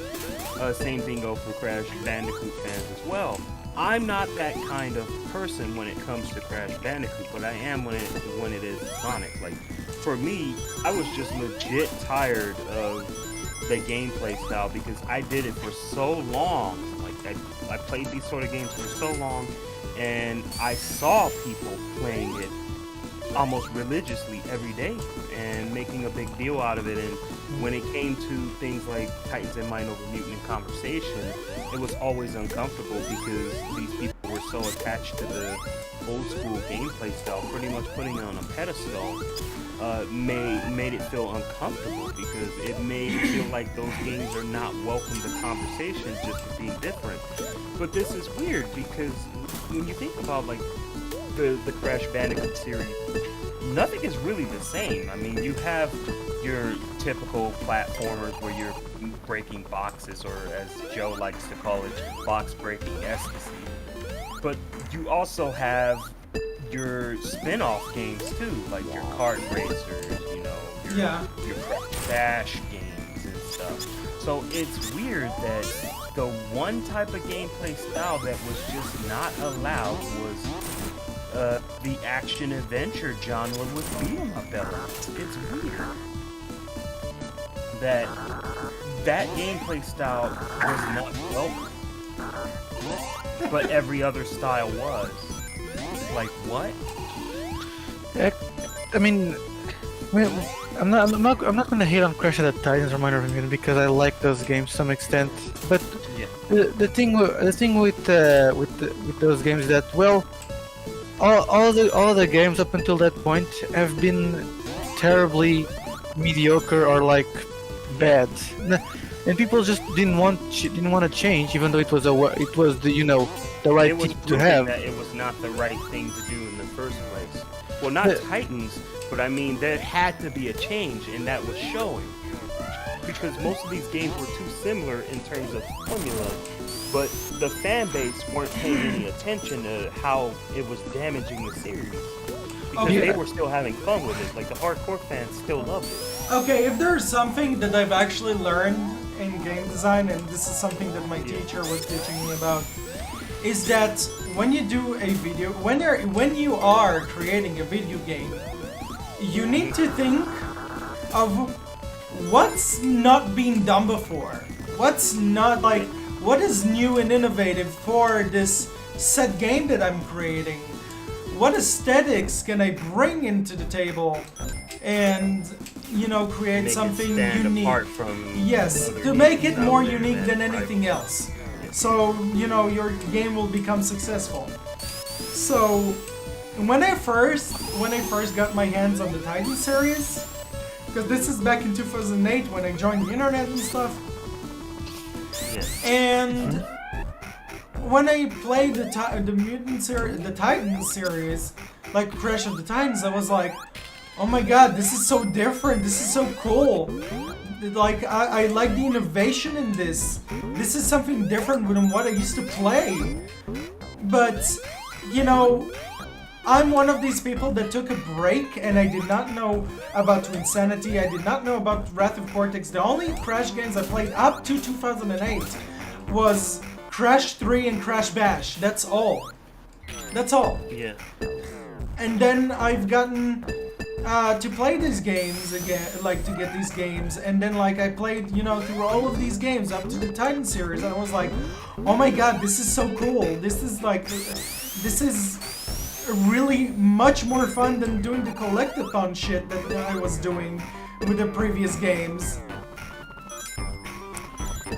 Same thing goes for Crash Bandicoot fans as well. I'm not that kind of person when it comes to Crash Bandicoot, but I am when it is Sonic. Like, for me, I was just legit tired of the gameplay style because I did it for so long. Like, I played these sort of games for so long, and I saw people playing it almost religiously every day and making a big deal out of it. And when it came to things like Titans and Mind Over Mutant and Conversation, it was always uncomfortable because these people were so attached to the old school gameplay style, pretty much putting it on a pedestal, made it feel uncomfortable because it made it feel like those games are not welcome to conversation just for being different. But this is weird because when you think about like the Crash Bandicoot series, nothing is really the same. I mean, you have your typical platformers where you're breaking boxes, or as Joe likes to call it, box breaking ecstasy. But you also have your spin-off games too, like your kart racers, you know, your Crash Bash games and stuff. So it's weird that the one type of gameplay style that was just not allowed was the action-adventure genre with beat-em-up elements. It's weird that gameplay style was not welcome, but every other style was. Like, what? I mean, I'm not gonna hate on Crash of the Titans or Minor Mutant because I like those games to some extent. But the thing with those games is that, well, all the games up until that point have been terribly mediocre or like bad, and people just didn't want to change, even though it was the right thing to have. That it was not the right thing to do in the first place. Well, not Titans, but I mean there had to be a change, and that was showing because most of these games were too similar in terms of formula. But the fan base weren't paying any attention to how it was damaging the series. Because they were still having fun with it. Like, the hardcore fans still loved it. Okay, if there's something that I've actually learned in game design, and this is something that my teacher was teaching me about, is that when you do a video, when you are creating a video game, you need to think of what's not been done before. What's not like, what is new and innovative for this set game that I'm creating? What aesthetics can I bring into the table and, you know, create Make it something stand unique? apart from Yes, other to make games it out more there unique that than rival. anything else. So, you know, your game will become successful. So, when I first got my hands on the Titan series, because this is back in 2008 when I joined the internet and stuff, Yeah. and when I played the Mutant series, the Titan series, like Crash of the Titans, I was like, oh my god, this is so different, this is so cool. Like, I like the innovation in this. This is something different than what I used to play. But, you know, I'm one of these people that took a break and I did not know about Twinsanity, I did not know about Wrath of Cortex. The only Crash games I played up to 2008 was Crash 3 and Crash Bash. That's all. That's all. Yeah. And then I've gotten to play these games again, like to get these games, and then like I played, you know, through all of these games up to the Titan series, and I was like, oh my god, this is so cool. This is like, this is really much more fun than doing the collectathon shit that I was doing with the previous games.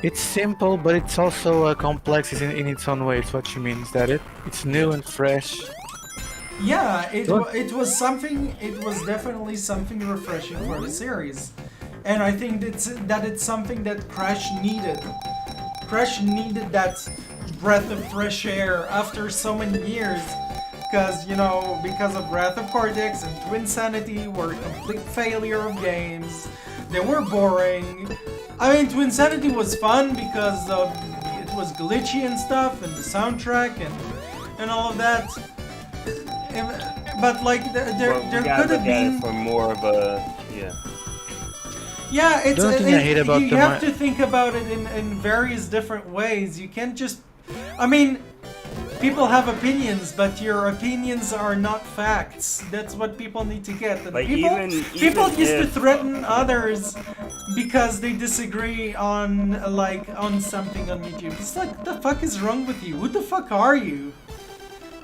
It's simple, but it's also complex in its own way. It's what you mean. Is that it? It's new and fresh. Yeah, Good. it was something. It was definitely something refreshing for the series, and I think that it's something that Crash needed. Crash needed that breath of fresh air after so many years, because you know, because of Wrath of Cortex and Twinsanity were a complete failure of games. They were boring. I mean, Twinsanity was fun because of it was glitchy and stuff, and the soundtrack and all of that. But like there We could gotta have look at been. it from more of a Yeah, it's The only thing I hate about you the have mi- to think about it in various different ways. You can't just. I mean, people have opinions, but your opinions are not facts. That's what people need to get. And Like, people even used to if- threaten others because they disagree on on something on YouTube. It's like, what the fuck is wrong with you? Who the fuck are you?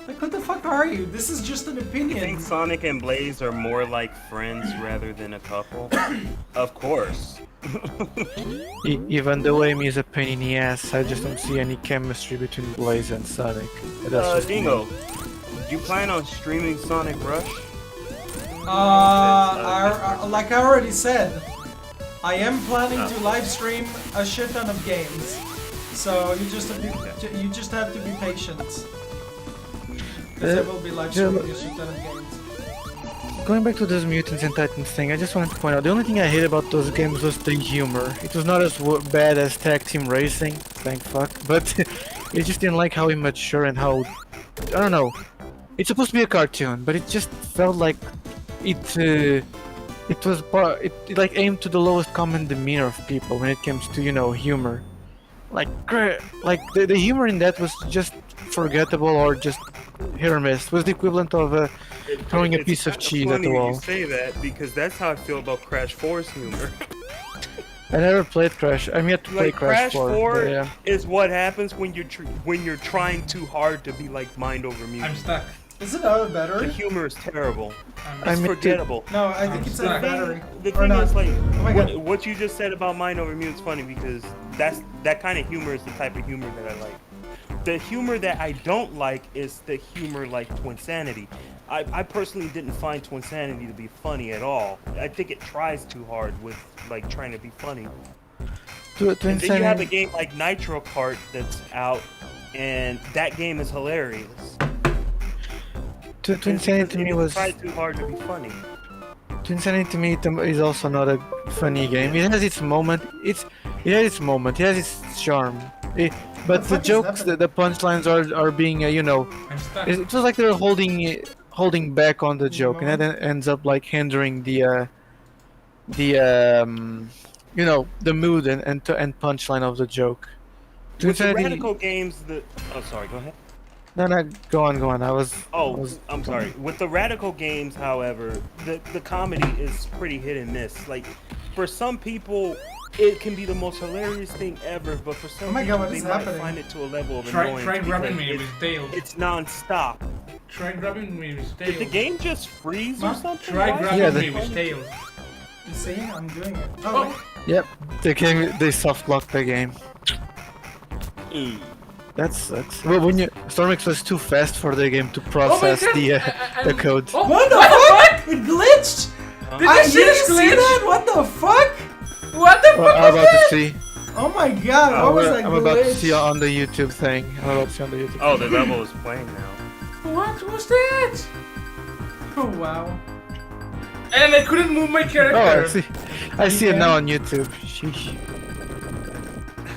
Like, what the fuck are you? This is just an You opinion. think Sonic and Blaze are more like friends rather than a couple? Of course. Even though Amy is a pain in the ass, I just don't see any chemistry between Blaze and Sonic. That's just me. Dingo, you plan on streaming Sonic Rush? Like I already said, I am planning to live stream a shit ton of games. So you just have to be patient. Because I will be live streaming a shit ton of games. Going back to those Mutants and Titans thing, I just wanted to point out, the only thing I hate about those games was the humor. It was not as bad as Tag Team Racing, thank fuck, but I just didn't like how immature and how, I don't know, it's supposed to be a cartoon, but it just felt like it was like aimed to the lowest common demeanor of people when it comes to, you know, humor. Like the humor in that was just forgettable or just hit or miss. It was the equivalent of throwing a It's piece of kinda cheese at funny the when wall. You say that because that's how I feel about Crash 4's humor. I never played Crash. I'm yet to play Like Crash 4. but yeah. is what happens when you're trying too hard to be like mind over I'm music. stuck. Is it out of The battery? humor is terrible. I It's mean, forgettable. No, I think I'm it's out of stuck. battery. The Or thing not. is, like, Oh my God. what you just said about mind over music is funny because that kind of humor is the type of humor that I like. The humor that I don't like is the humor like Twinsanity. I personally didn't find Twinsanity to be funny at all. I think it tries too hard with like trying to be funny. And then you have a game like Nitro Kart that's out, and that game is hilarious. Twinsanity to me It was tried too hard to be funny. Twinsanity to me is also not a funny game. It has its moment. It has its moment. It has its charm. But the fuck is jokes, happening? the punchlines are being, you know, I'm stuck. it was like they're holding back on the joke, and that ends up like hindering the you know, the mood and punchline of the joke. With the Twinsanity, Radical games, oh sorry, go ahead. No, go on. I was. I'm sorry. With the Radical games, however, the comedy is pretty hit and miss. Like, for some people, it can be the most hilarious thing ever, but for some Oh my people, God, what they is might happening? find it to a level of Try annoyance. grabbing because me with tails. It's non-stop. Try grabbing me with Did the tails. game just freeze or Huh? something? Try Why is grabbing Yeah, me the- with tails. You see, I'm doing it. Oh, Yep. They soft locked the game. Mm. That sucks. Well, when you Stormix was too fast for the game to oh my process god! the code. Oh, What the fuck? It glitched! Did I you see didn't this see glitch? that! What the fuck? What the Well, fuck I'm was about to that? see. Oh my god, what was that I'm glitch? about to see on the YouTube thing. I'm about to see on the YouTube. Oh, the level is playing now. What was that? Oh wow. And I couldn't move my character. Oh, I see. I see it now on YouTube. Sheesh.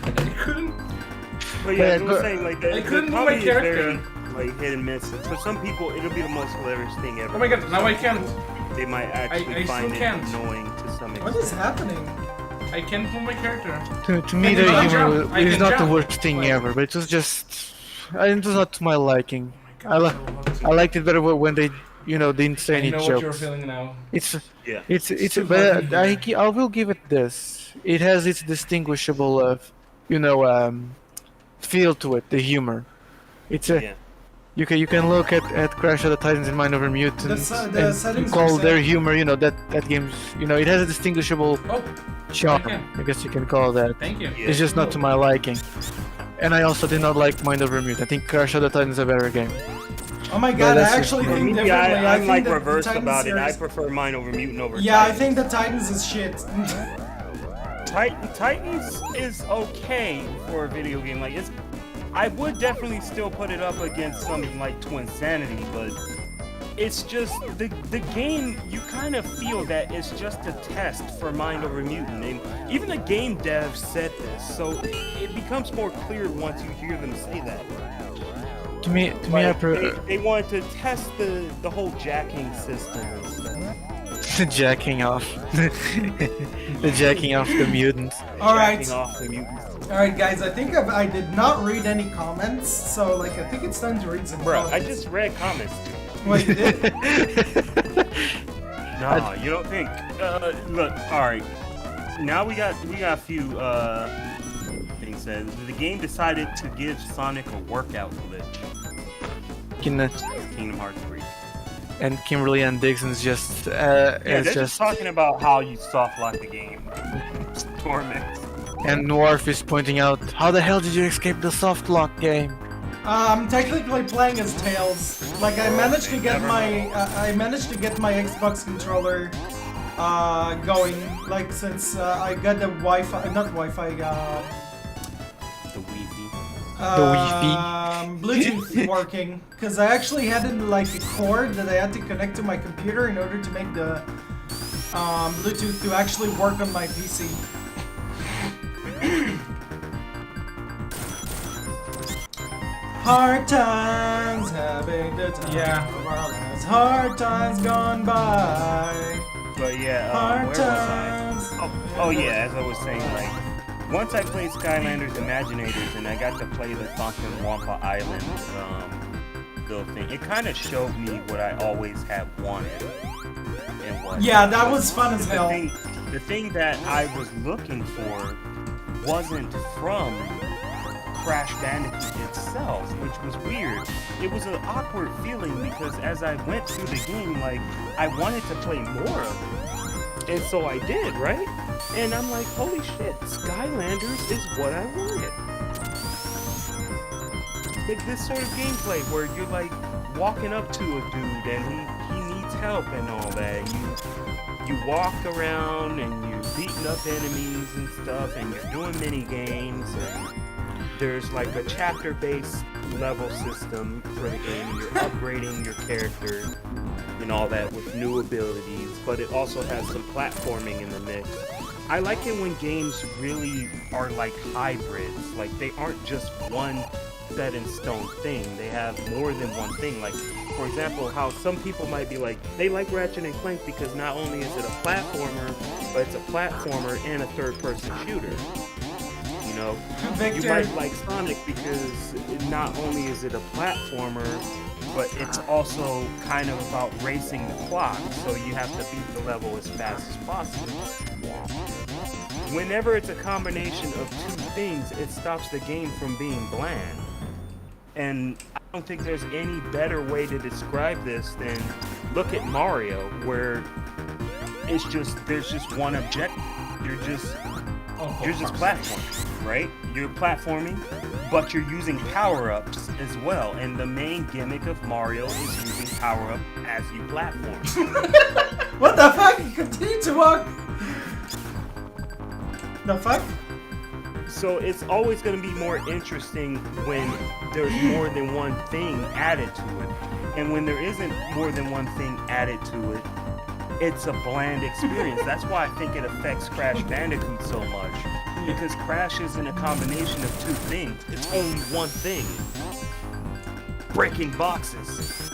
I couldn't. But yeah, Yeah, I was go- saying, like, I the couldn't move my comedy is very, character. like, hit and miss. For some people, it'll be the most hilarious thing ever. Oh my god! Now I can't. They might actually I still find it can't. annoying to some extent. What is happening? I can't move my character. To me, I the can humor jump. I is can not the jump. worst thing Like- ever, but it was just. It was not to my liking. Oh my God, I liked it better when they, didn't say I any know what you're jokes. feeling now. It's Yeah. it's So but fucking I will give it this. It has its distinguishable feel to it, the humor. It's a Yeah. you can look at Crash of the Titans and Mind Over Mutants the and settings call are their set. humor, that game's, it has a distinguishable Oh, charm. Okay. I guess you can call that. thank you. Yeah. It's just not to my liking. And I also did not like Mind Over Mutants. I think Crash of the Titans is a better game. Oh my god, that's I just actually me. think Yeah, differently. I I'm think like that the reverse Titans about it. I series- prefer mine over Mutant over Yeah, I Titans. think the Titans is shit. Titans is okay for a video game. Like, I would definitely still put it up against something like Twin Sanity, but it's just the game. You kind of feel that it's just a test for Mind Over Mutant, and even the game devs said this, so it becomes more clear once you hear them say that. To me, I They wanted to test the whole jacking system and stuff. the jacking off, the jacking off the mutants. Alright, Jacking off the mutants. alright guys, I think I did not read any comments, so I think it's time to read some Bro, comments. I just read comments. Wait, you did? Nah, you don't think? Look, all right. Now we got a few things said. The game decided to give Sonic a workout glitch. Kingdom Hearts 3. And Kimberly and Dixon's just Yeah, is they're just just talking about how you soft lock the game. Torment. and Dwarf is pointing out, how the hell did you escape the soft lock game? I'm technically playing as Tails. Like I managed to get my Xbox controller going. Like since I got the Wi-Fi, not Wi-Fi, The Wi-Fi. Bluetooth working. Because I actually had like a cord that I had to connect to my computer in order to make the Bluetooth to actually work on my PC. Hard times, having the time of our lives. Hard times gone by. But yeah, Hard where was I? times. Oh yeah, as I was saying, like, once I played Skylanders Imaginators and I got to play the Thonkin Wampa Island little thing, it kind of showed me what I always have wanted. And what Yeah, that was fun as hell. The thing that I was looking for wasn't from Crash Bandicoot itself, which was weird. It was an awkward feeling because as I went through the game, like, I wanted to play more of it. And so I did, right? And I'm like, holy shit, Skylanders is what I wanted. Like this sort of gameplay where you're like walking up to a dude and he needs help and all that. You walk around and you're beating up enemies and stuff and you're doing mini games and there's like a chapter-based level system for the game. You're upgrading your character and all that with new abilities, but it also has some platforming in the mix. I like it when games really are like hybrids, like they aren't just one set in stone thing. They have more than one thing. Like, for example, how some people might be like, they like Ratchet and Clank because not only is it a platformer, but it's a platformer and a third-person shooter. You know. You Victor. might like Sonic because not only is it a platformer, but it's also kind of about racing the clock, so you have to beat the level as fast as possible. Whenever it's a combination of two things, it stops the game from being bland. And I don't think there's any better way to describe this than look at Mario, where there's just one objective. You're just platforming, right? You're platforming, but you're using power-ups as well. And the main gimmick of Mario is using power-up as you platform. What the fuck? You continue to walk. The fuck? So it's always going to be more interesting when there's more than one thing added to it. And when there isn't more than one thing added to it, it's a bland experience. That's why I think it affects Crash Bandicoot so much. Because Crash isn't a combination of two things. It's only one thing. Breaking boxes.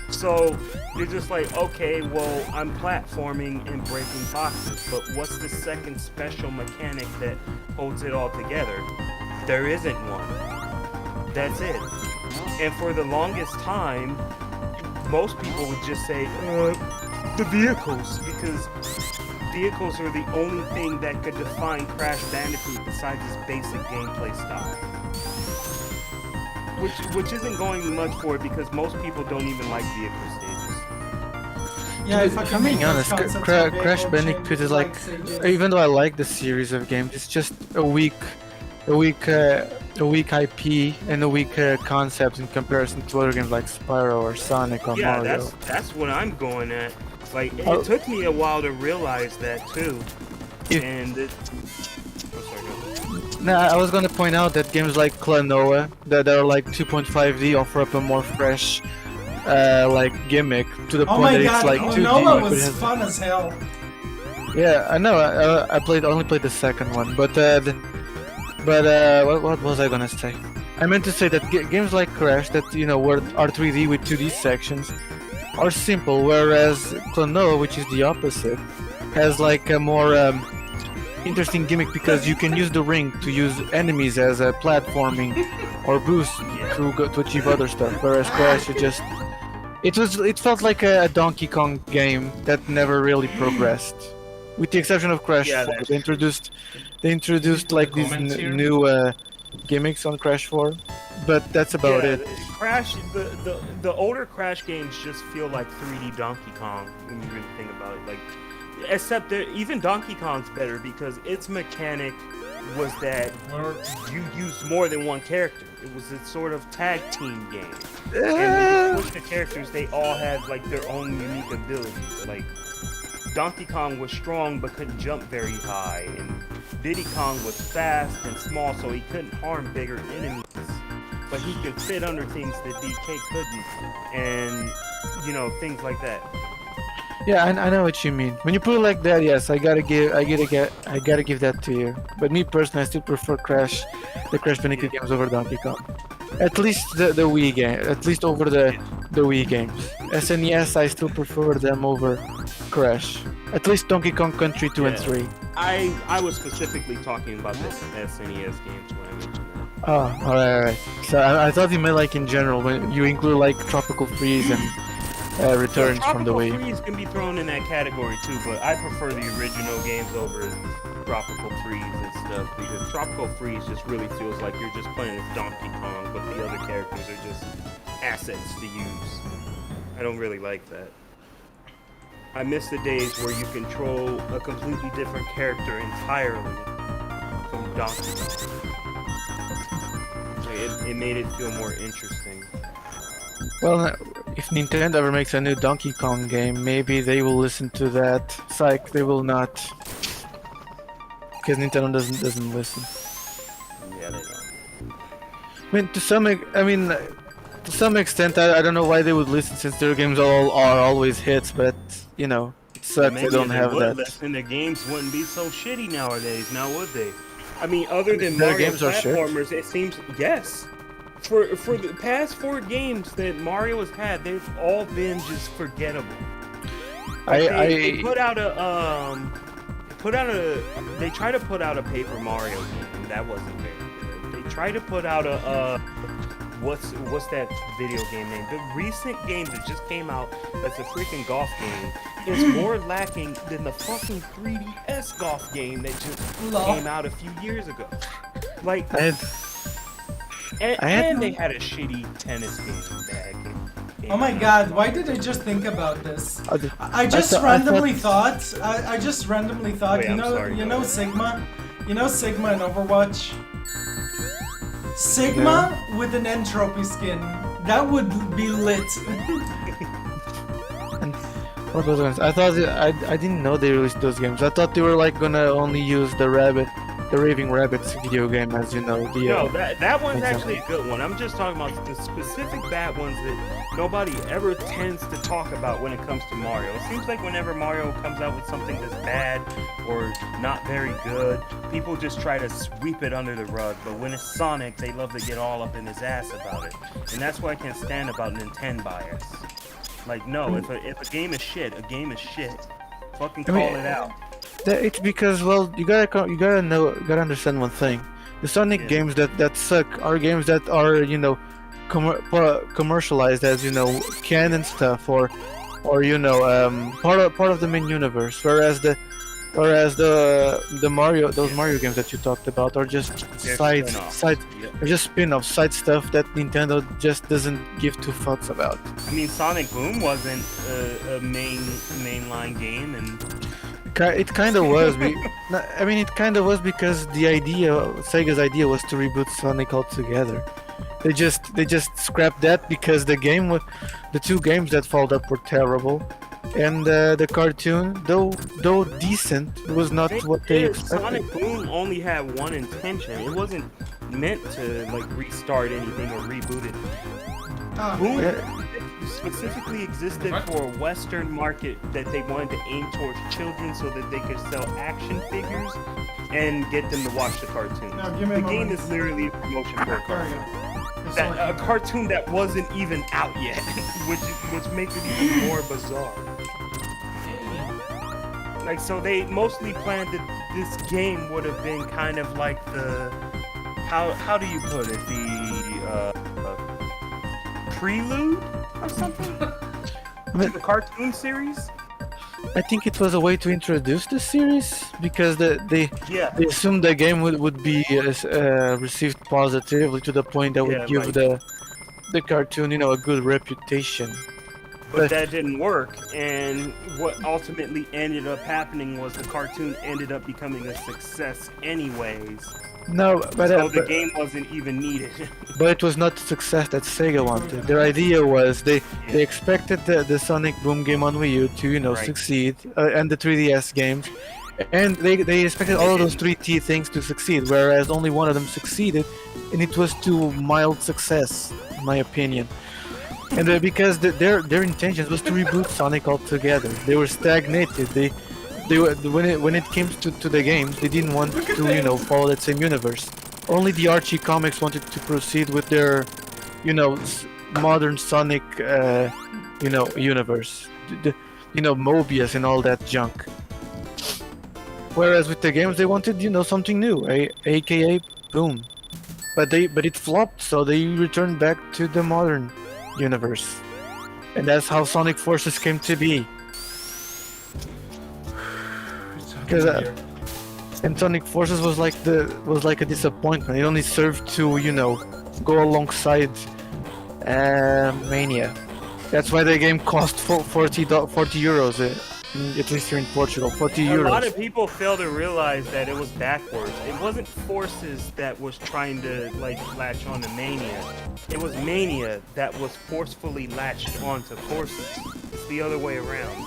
So you're just like, okay, well, I'm platforming and breaking boxes, but what's the second special mechanic that holds it all together? There isn't one. That's it. And for the longest time, most people would just say, the vehicles, because vehicles are the only thing that could define Crash Bandicoot besides its basic gameplay style. Which isn't going much for it because most people don't even like vehicle stages. Yeah, if I If can I'm being make honest, those concepts Crash available, Bandicoot changes is like, stages. even though I like the series of games, it's just a weak IP and a weak concept in comparison to other games like Spyro or Sonic or Yeah, Mario. that's what I'm going at. Like, Oh. it took me a while to realize that too. If- And it... Oh, sorry, go. No, I was gonna point out that games like Klonoa, that are like 2.5D, offer up a more fresh, like gimmick to the Oh point my that god, it's like 2D. Klonoa but it was has- fun as hell. Yeah, I know. I only played the second one, but what was I gonna say? I meant to say that games like Crash, that are 3D with 2D sections, are simple, whereas Klonoa, which is the opposite, has like a more interesting gimmick because you can use the ring to use enemies as a platforming or boost to achieve other stuff. Whereas Crash, it felt like a Donkey Kong game that never really progressed, with the exception of Crash Yeah, 4. that's They introduced like these comments here? new gimmicks on Crash 4, but that's about Yeah, it. Crash, the older Crash games just feel like 3D Donkey Kong when you really think about it. Like, except that even Donkey Kong's better because its mechanic was that you used more than one character. It was a sort of tag team game. And when you switch the characters, they all had like their own unique abilities. Like, Donkey Kong was strong but couldn't jump very high, and Diddy Kong was fast and small, so he couldn't harm bigger enemies. But he could fit under things that DK couldn't, and things like that. Yeah, I know what you mean. When you put it like that, yes, I gotta give that to you. But me personally, I still prefer the Crash Bandicoot games over Donkey Kong. At least the Wii game, at least over the Wii games. SNES, I still prefer them over Crash. At least Donkey Kong Country 2 and Yeah. 3. I was specifically talking about the SNES games when I mentioned that. Oh, alright. So I thought you meant like in general when you include like Tropical Freeze and Returns from the Wii. Tropical Freeze can be thrown in that category too, but I prefer the original games over Tropical Freeze and stuff because Tropical Freeze just really feels like you're just playing as Donkey Kong, but the other characters are just assets to use. I don't really like that. I miss the days where you control a completely different character entirely from Donkey Kong. It made it feel more interesting. Well, if Nintendo ever makes a new Donkey Kong game, maybe they will listen to that. Psych, they will not. Because Nintendo doesn't listen. Yeah, they don't. I mean, to some extent, I don't know why they would listen since their games are always hits, but it sucks Maybe they don't have would that. listen, the games wouldn't be so shitty nowadays, now would they? I mean, other than Their Mario games are shit? platformers, it seems yes. For the past 4 games that Mario has had, they've all been just forgettable. They put out a they try to put out a Paper Mario game, and that wasn't very good. They tried to put out a what's that video game name? The recent game that just came out that's a freaking golf game is more lacking than the fucking 3DS golf game that just came out a few years ago. Like, and they had a shitty tennis game that came Oh my out. god, why did I just think about this? I just randomly thought, Wait, you I'm know, sorry, you go know ahead. Sigma? You know Sigma in Overwatch? Sigma with an entropy skin. That would be lit. What was I? I thought I didn't know they released those games. I thought they were like gonna only use the Raving Rabbits video game, as you know. No, that one's example. actually a good one. I'm just talking about the specific bad ones that nobody ever tends to talk about when it comes to Mario. It seems like whenever Mario comes out with something that's bad or not very good, people just try to sweep it under the rug. But when it's Sonic, they love to get all up in his ass about it. And that's what I can't stand about Nintendo bias. Like, no, if a game is shit, a game is shit. Fucking call it out. It's because, well, you gotta understand one thing. The Sonic games that suck are games that are, you know, commercialized as, you know, canon stuff or you know, part of the main universe. Whereas the those Mario games that you talked about are just side spin-offs, side stuff that Nintendo just doesn't give two fucks about. I mean, Sonic Boom wasn't a mainline game, and It kind of was. I mean, it kind of was because Sega's idea was to reboot Sonic altogether. They just scrapped that because the two games that followed up were terrible, and the cartoon, though decent, was not what they expected. Sonic Boom only had one intention. It wasn't meant to like restart anything or reboot it. Boom specifically existed for a Western market that they wanted to aim towards children so that they could sell action figures and get them to watch the cartoon. Now, give me a The game moment. is literally a promotion for a There we cartoon. go. A cartoon that wasn't even out yet, which makes it even more bizarre. Like, so they mostly planned that this game would have been kind of like the how do you put it, the prelude or something to the cartoon series. I think it was a way to introduce the series because they assumed the game would be received positively to the point that would give the cartoon, you know, a good reputation. But that didn't work, and what ultimately ended up happening was the cartoon ended up becoming a success anyways. No, but So the game wasn't even needed. But it was not the success that Sega wanted. Their idea was they expected the Sonic Boom game on Wii U to, you know, succeed, and the 3DS games, and they expected all of those 3T things to succeed, whereas only one of them succeeded, and it was to mild success, in my opinion. And because their intentions was to reboot Sonic altogether. They were stagnated. They were, when it came to the games, they didn't want to, you know, follow that same universe. Only the Archie comics wanted to proceed with their, you know, modern Sonic, you know, universe. You know, Mobius and all that junk. Whereas with the games, they wanted, you know, something new, aka Boom. But it flopped, so they returned back to the modern universe, and that's how Sonic Forces came to be. Because and Sonic Forces was like a disappointment. It only served to, you know, go alongside Mania. That's why the game cost 40 euros. At least here in Portugal, 40 euros. A lot of people fail to realize that it was backwards. It wasn't Forces that was trying to like latch on to Mania. It was Mania that was forcefully latched onto Forces. It's the other way around.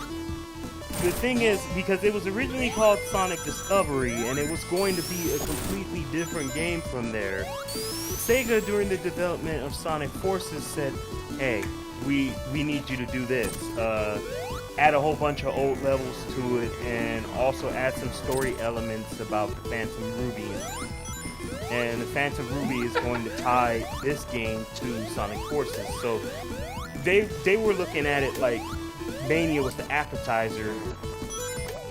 The thing is, because it was originally called Sonic Discovery, and it was going to be a completely different game from there, Sega, during the development of Sonic Forces, said, hey, we need you to do this. Add a whole bunch of old levels to it, and also add some story elements about the Phantom Ruby. And the Phantom Ruby is going to tie this game to Sonic Forces. So they were looking at it like Mania was the appetizer,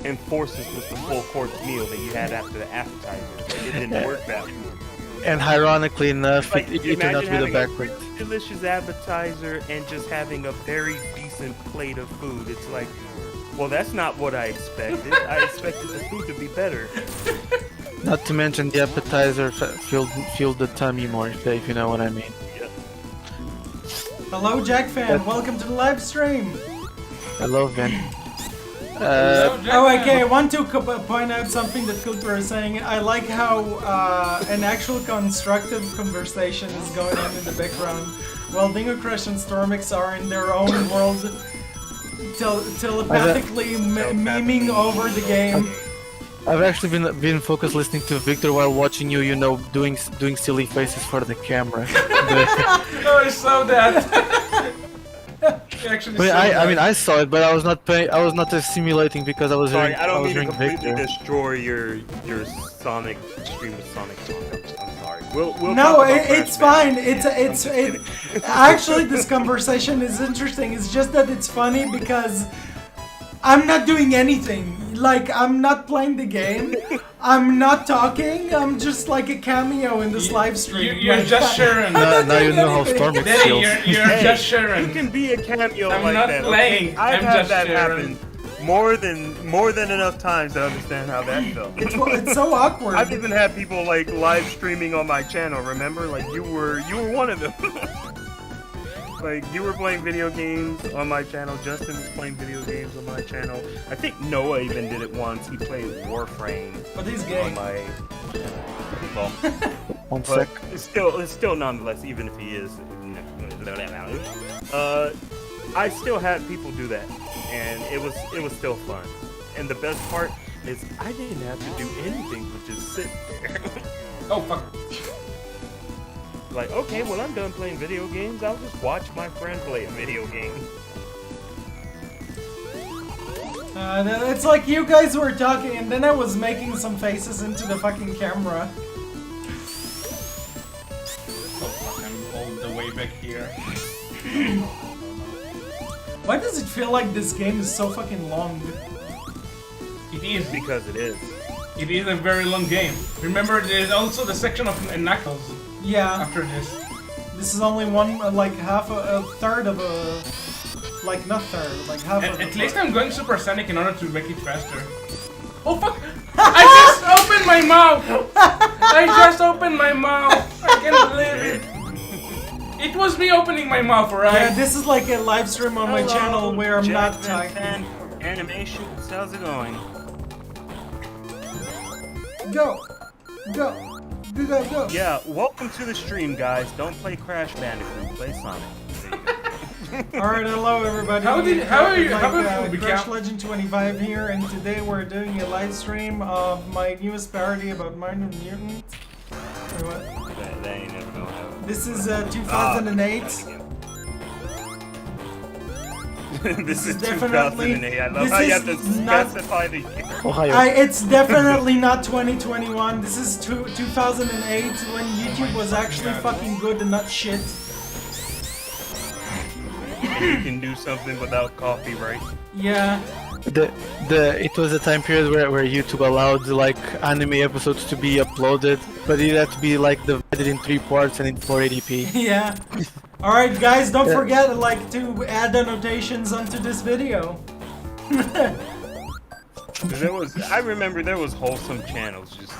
and Forces was the full course meal that you had after the appetizer. They it didn't work that way. And ironically enough, Like, it turned out imagine to be the having a backwards. really delicious appetizer and just having a very decent plate of food. It's like, well, that's not what I expected. I expected the food to be better. Not to mention the appetizer filled the tummy more, if you know what I mean. Hello, Jack fan. Welcome to the live stream. Hello, Vin. Okay, I want to point out something that Cooper is saying. I like how an actual constructive conversation is going on in the background, while Dingo Crush and Stormix are in their own world, telepathically memeing over the game. I've actually been focused listening to Victor while watching you, doing silly faces for the camera. Oh, I saw that. Actually, But I mean, I saw it, but I was not simulating because I was Sorry, hearing, I don't mean to hearing completely Victor. destroy your Sonic stream of Sonic. I'm sorry. We'll No, talk about it's Crash fine. Bandicoot. Actually, this conversation is interesting. It's just that it's funny because I'm not doing anything. Like, I'm not playing the game. I'm not talking. I'm just like a cameo in this live stream. You're Like, just Sharon. Now you know how Stormix Danny, feels. you're Hey, just You Sharon. can be a cameo I'm like not that. playing. Okay? I've I'm had just that sharing. happen more than enough times to understand how that felt. it's so awkward. I've even had people like live streaming on my channel. Remember, like you were one of them. Like you were playing video games on my channel. Justin was playing video games on my channel. I think Noah even did it once. He played Warframe But he's gay. on my. Well, One but sec. it's still nonetheless, even if he is. I still had people do that, and it was still fun. And the best part is I didn't have to do anything but just sit there. Oh fuck. Like, okay, well I'm done playing video games. I'll just watch my friend play a video game. It's like you guys were talking, and then I was making some faces into the fucking camera. Oh fuck, I'm all the way back here. Why does it feel like this game is so fucking long? It is. Because it is. It is a very long game. Remember, there's also the section of Knuckles Yeah, after this. this is only one, like half a third of a, like not third, like half of At a least part. I'm going Super Sonic in order to make it faster. Oh fuck! I just opened my mouth! I just opened my mouth! I can't believe it! It was me opening my mouth, alright? Yeah, this is like a live stream on my channel where I'm not Jackman typing. fan animation. How's it going? Go! Go! Go, go, go! Yeah, welcome to the stream, guys. Don't play Crash Bandicoot. Play Sonic. Alright, hello everybody. How did you Crash become? Legend 25 here, and today we're doing a live stream of my newest parody about Minor Mutant. Wait, what? That ain't never gonna happen. This is 2008. This is definitely- 2008. I love this how you have is to not- specify the year. Ohio. It's definitely not 2021. This is 2008 when YouTube was actually fucking good and not shit. You can do something without copyright. Yeah. It was a time period where YouTube allowed like anime episodes to be uploaded, but it had to be like divided in 3 parts and in 480p. Yeah. Alright guys, don't Yeah. forget like to add annotations onto this video. I remember there was wholesome channels just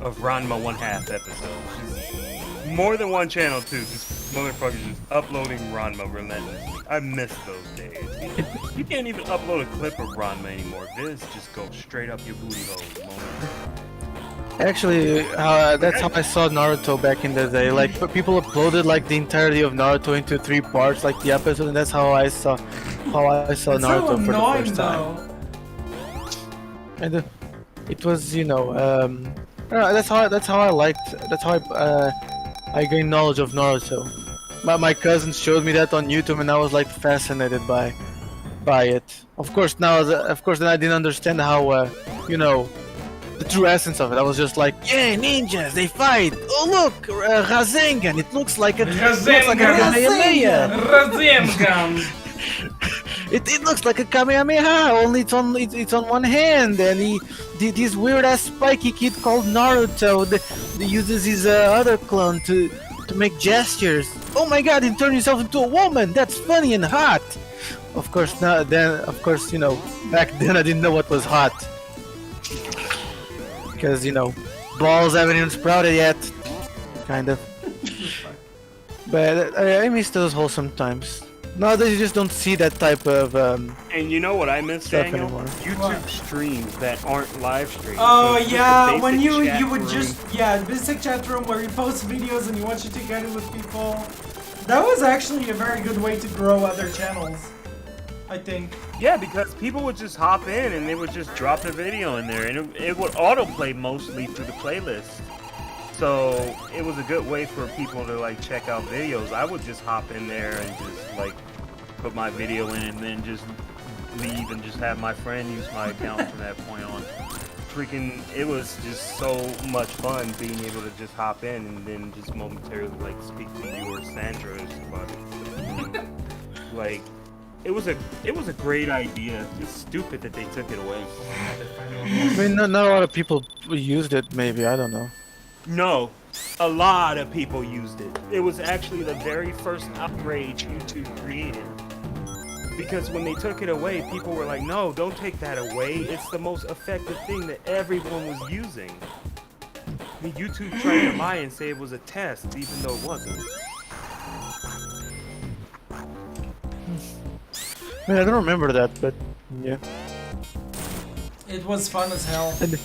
of Ranma 1/2 episodes. Just more than one channel too. Just motherfuckers just uploading Ranma relentlessly. I miss those days. You can't even upload a clip of Ranma anymore. Viz just go straight up your booty hole the moment. Actually, that's how I saw Naruto back in the day. Like, people uploaded like the entirety of Naruto into 3 parts, like the episode, and that's how I saw It's so Naruto for the annoying first time. though. And it was, that's how I liked. That's how I gained knowledge of Naruto. My cousins showed me that on YouTube, and I was like fascinated by it. Of course, then I didn't understand how, the true essence of it. I was just like, yeah, ninjas, they fight. Oh look, Rasengan. It looks like a Kamehameha. Rasengan! It looks like a Kamehameha. Only it's on one hand, and this weird ass spiky kid called Naruto that uses his other clone to make gestures. Oh my god, he turned himself into a woman. That's funny and hot. Of course, not then. Of course, you know, back then I didn't know what was hot, because you know, balls haven't even sprouted yet, kind of. But I miss those wholesome times. Nowadays, you just don't see that type of And you know what I miss, stuff Daniel? anymore. YouTube What? streams that aren't live streams. Oh So just a yeah, when basic you chat would room. just basic chat room where you post videos and you watch it together with people. That was actually a very good way to grow other channels, I think. Yeah, because people would just hop in and they would just drop the video in there, and it would autoplay mostly through the playlist. So it was a good way for people to like check out videos. I would just hop in there and just like put my video in and then just leave and just have my friend use my account from that point on. Freaking, it was just so much fun being able to just hop in and then just momentarily like speak to you or Sandra or somebody. Like, it was a great idea. It's stupid that they took it away. I mean, not a lot of people used it. Maybe, I don't know. No, a lot of people used it. It was actually the very first outrage YouTube created. Because when they took it away, people were like, no, don't take that away. It's the most effective thing that everyone was using. I mean, YouTube tried to lie and say it was a test, even though it wasn't. I mean, I don't remember that, but yeah. It was fun as hell. And It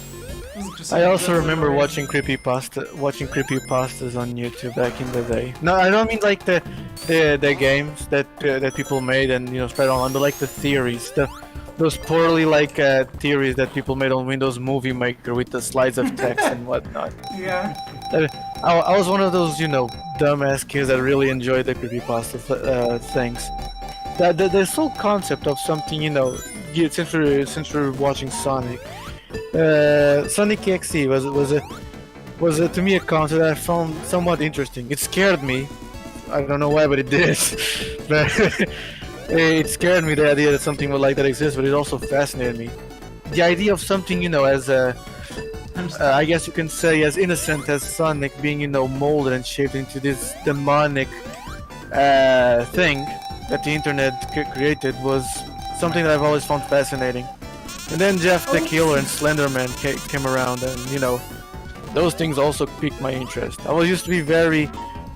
was just I a also good remember memory. watching creepypastas on YouTube back in the day. No, I don't mean like the games that people made and you know spread online, but like the theories, those poorly like theories that people made on Windows Movie Maker with the slides of text and whatnot. Yeah. I was one of those, you know, dumbass kids that really enjoyed the creepypasta things. The sole concept of something, you know, since we're watching Sonic, Sanic-y was to me a concept that I found somewhat interesting. It scared me. I don't know why, but it did. But it scared me, the idea that something like that exists, but it also fascinated me. The idea of something, you know, as I guess you can say as innocent as Sonic being, you know, molded and shaped into this demonic thing that the internet created was something that I've always found fascinating. And then Jeff the Killer and Slenderman came around, and you know, those things also piqued my interest. I was used to be very,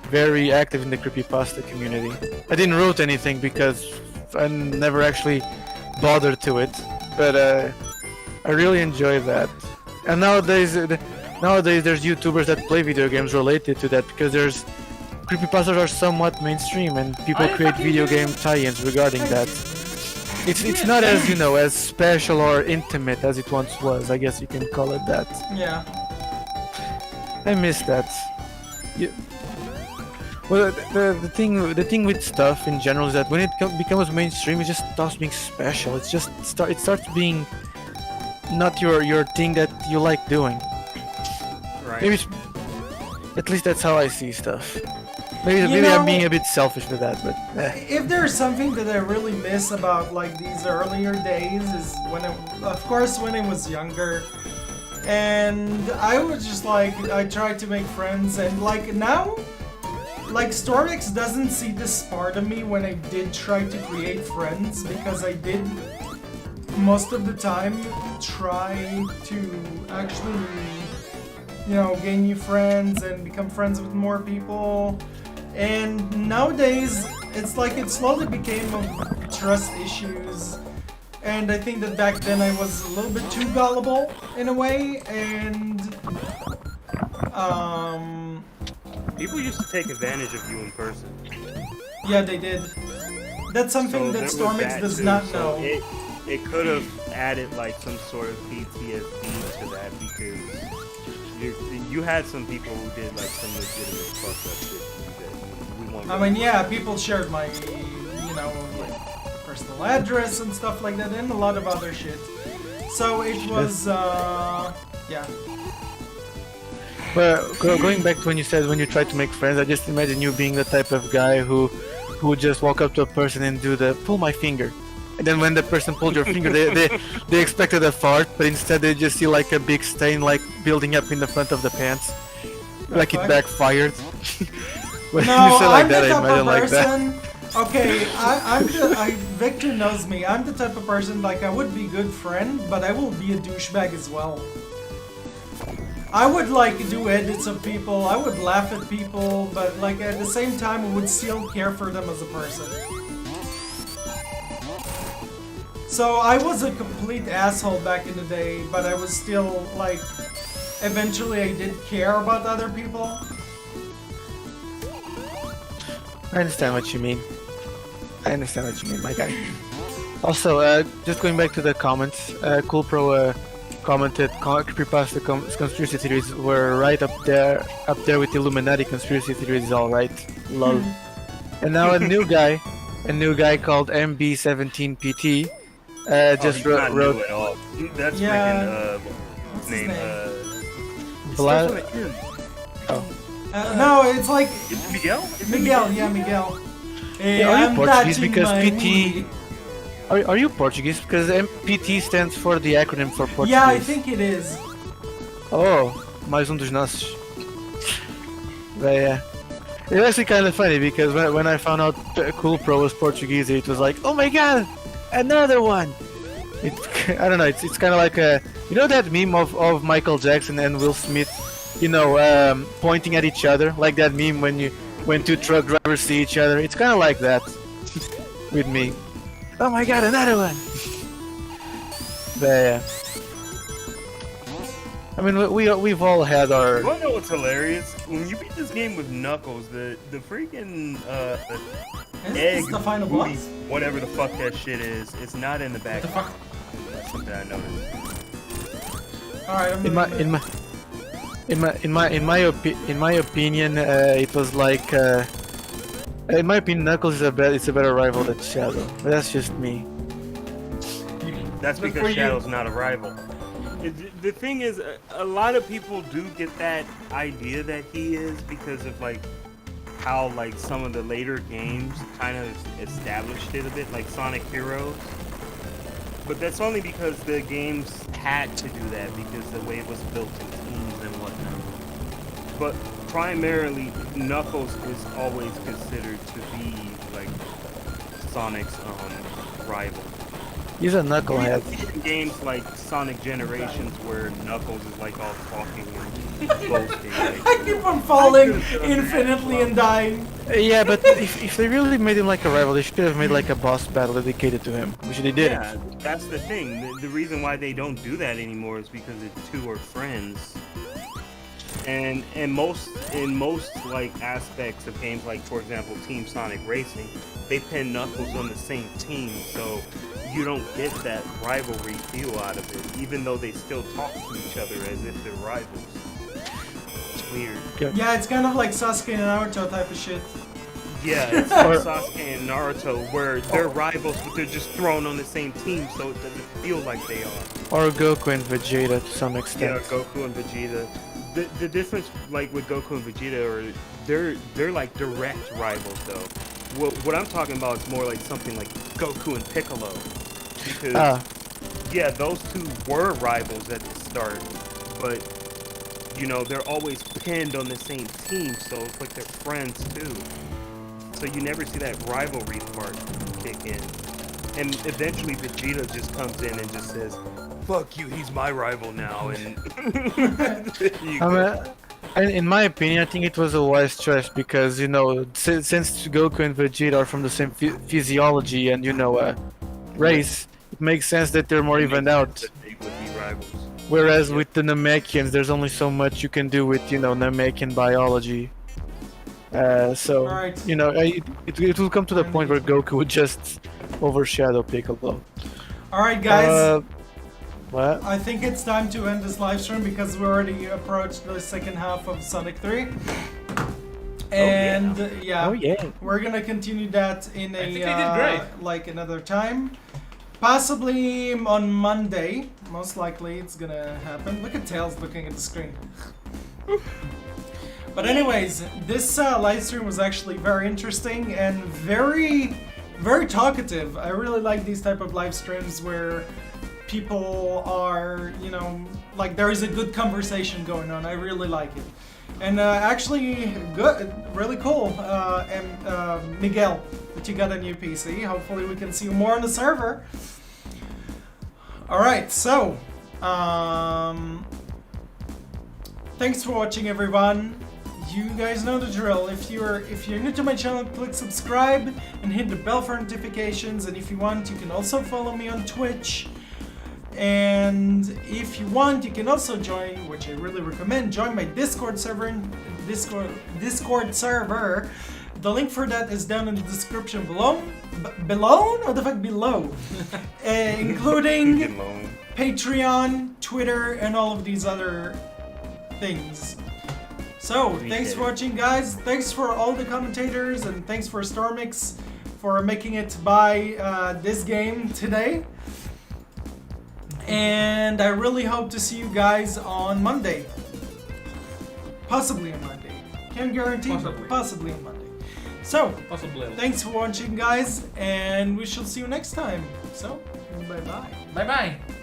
very active in the creepypasta community. I didn't wrote anything because I never actually bothered to it, but I really enjoy that. And nowadays there's YouTubers that play video games related to that because there's creepypastas are somewhat mainstream and people create video game tie-ins regarding that. It's not as, you know, as special or intimate as it once was. I guess you can call it that. Yeah. I miss that. Well, the thing with stuff in general is that when it becomes mainstream, it just stops being special. It starts being not your thing that you like doing. Right. Maybe at least that's how I see stuff. Maybe You I'm know- being a bit selfish with that, but If there's something that I really miss about like these earlier days is when of course when I was younger, and I was just like I tried to make friends, and like now, like Storix doesn't see this part of me when I did try to create friends, because I did most of the time try to actually, you know, gain new friends and become friends with more people. And nowadays, it's like it slowly became of trust issues. And I think that back then I was a little bit too gullible in a way, and People used to take advantage of you in person. yeah, they did. That's something So that there was Stormix that does too. not So know. It could have added like some sort of PTSD to that, because you had some people who did like some legitimate fucked up shit that we won't. I mean, yeah, people shared my, you know, like personal address and stuff like that, and a lot of other shit. So it was, yeah. well, going back to when you said when you try to make friends, I just imagine you being the type of guy who would just walk up to a person and do the pull my finger. And then when the person pulled your finger, they expected a fart, but instead they just see like a big stain like building up in the front of the pants. Like it fuck? backfired. When No, you say like I'm that, the I type of imagine like that. person. Okay, Victor knows me. I'm the type of person like I would be good friend, but I will be a douchebag as well. I would like do edits of people. I would laugh at people, but like at the same time, I would still care for them as a person. So I was a complete asshole back in the day, but I was still like. Eventually, I did care about other people. I understand what you mean. I understand what you mean, my guy. Also, just going back to the comments, CoolPro commented creepypasta conspiracy theories were right up there with Illuminati conspiracy theories, all right. Lol. And now a new guy called MB17PT just wrote. New at all. That's Yeah. freaking What's his name? No, it's like It's Miguel? Miguel. Yeah, Miguel. Hey, Are you I'm Portuguese? touching Because my PT. wee. Are you Portuguese? Because MPT stands for the acronym for Portuguese. Yeah, I think it is. Oh, mais dos nossos. But yeah. It's actually kind of funny because when I found out CoolPro was Portuguese, it was like, oh my god, another one! I don't know, it's kind of like a... You know that meme of Michael Jackson and Will Smith, you know, pointing at each other? Like that meme when two truck drivers see each other? It's kind of like that with me. Oh my god, another one! But yeah. I mean, we've all had our... You wanna know what's hilarious? When you beat this game with Knuckles, the freaking Is egg this the final booty, boss? whatever the fuck that shit is, it's not in the back. The fuck? That's something I noticed. Alright, I'm In my opinion, it was like... in my opinion, Knuckles is a better rival than Shadow. But that's just me. That's Good for because you. Shadow's not a rival. The thing is, a lot of people do get that idea that he is because of like how like some of the later games kind of established it a bit, like Sonic Heroes. But that's only because the games had to do that because the way it was built in teams and whatnot. But primarily, Knuckles is always considered to be like Sonic's rival. He's a knucklehead. In games like Sonic Generations, where Knuckles is like all talking and boasting. I Like, keep on falling infinitely and dying. Yeah, but if they really made him like a rival, they should have made like a boss battle dedicated to him, which they didn't. yeah, that's the thing. The reason why they don't do that anymore is because the two are friends. And in most like aspects of games, like for example Team Sonic Racing, they pin Knuckles on the same team, so you don't get that rivalry feel out of it, even though they still talk to each other as if they're rivals. It's weird. Yeah, it's kind of like Sasuke and Naruto type of shit. Yeah, it's like Sasuke and Naruto, where they're rivals, but they're just thrown on the same team, so it doesn't feel like they are. Or Goku and Vegeta to some Yeah, extent. Goku and Vegeta. The difference, like with Goku and Vegeta, are they're like direct rivals though. What I'm talking about is more like something like Goku and Piccolo, because yeah, those two were rivals at the start, but you know they're always pinned on the same team, so it's like they're friends too. So you never see that rivalry part kick in, and eventually Vegeta just comes in and just says, "Fuck you, he's my rival now," and In my opinion, I think it was a wise choice because, you know, since Goku and Vegeta are from the same physiology and, you know, race, it makes sense that they're more evened out. That they would be rivals. Whereas with the Namekians, there's only so much you can do with, you know, Namekian biology. So, Right. you know, it will come to the point where Goku would just overshadow Piccolo. Alright, guys. What? I think it's time to end this live stream because we already approached the second half of Sonic 3. And yeah, Oh yeah. we're gonna continue that in I think I did great. like another time. Possibly on Monday. Most likely it's gonna happen. Look at Tails looking at the screen. But anyways, this live stream was actually very interesting and very, very talkative. I really like these type of live streams where people are, you know, like there is a good conversation going on. I really like it. And actually, good, really cool. And Miguel, that you got a new PC. Hopefully we can see you more on the server. All right, so thanks for watching, everyone. You guys know the drill. If you're new to my channel, click subscribe and hit the bell for notifications. And if you want, you can also follow me on Twitch. And if you want, you can also join, which I really recommend, join my Discord server. Discord server. The link for that is down in the description below. Below? What the fuck, below? Including Patreon, Twitter, and all of these other things. So, thanks for watching, guys. Thanks for all the commentators, and thanks for Stormix for making it by this game today. And I really hope to see you guys on Monday. Possibly on Monday. Can't guarantee, but possibly on Monday. So, thanks for watching, guys, and we shall see you next time. So, bye-bye. Bye-bye.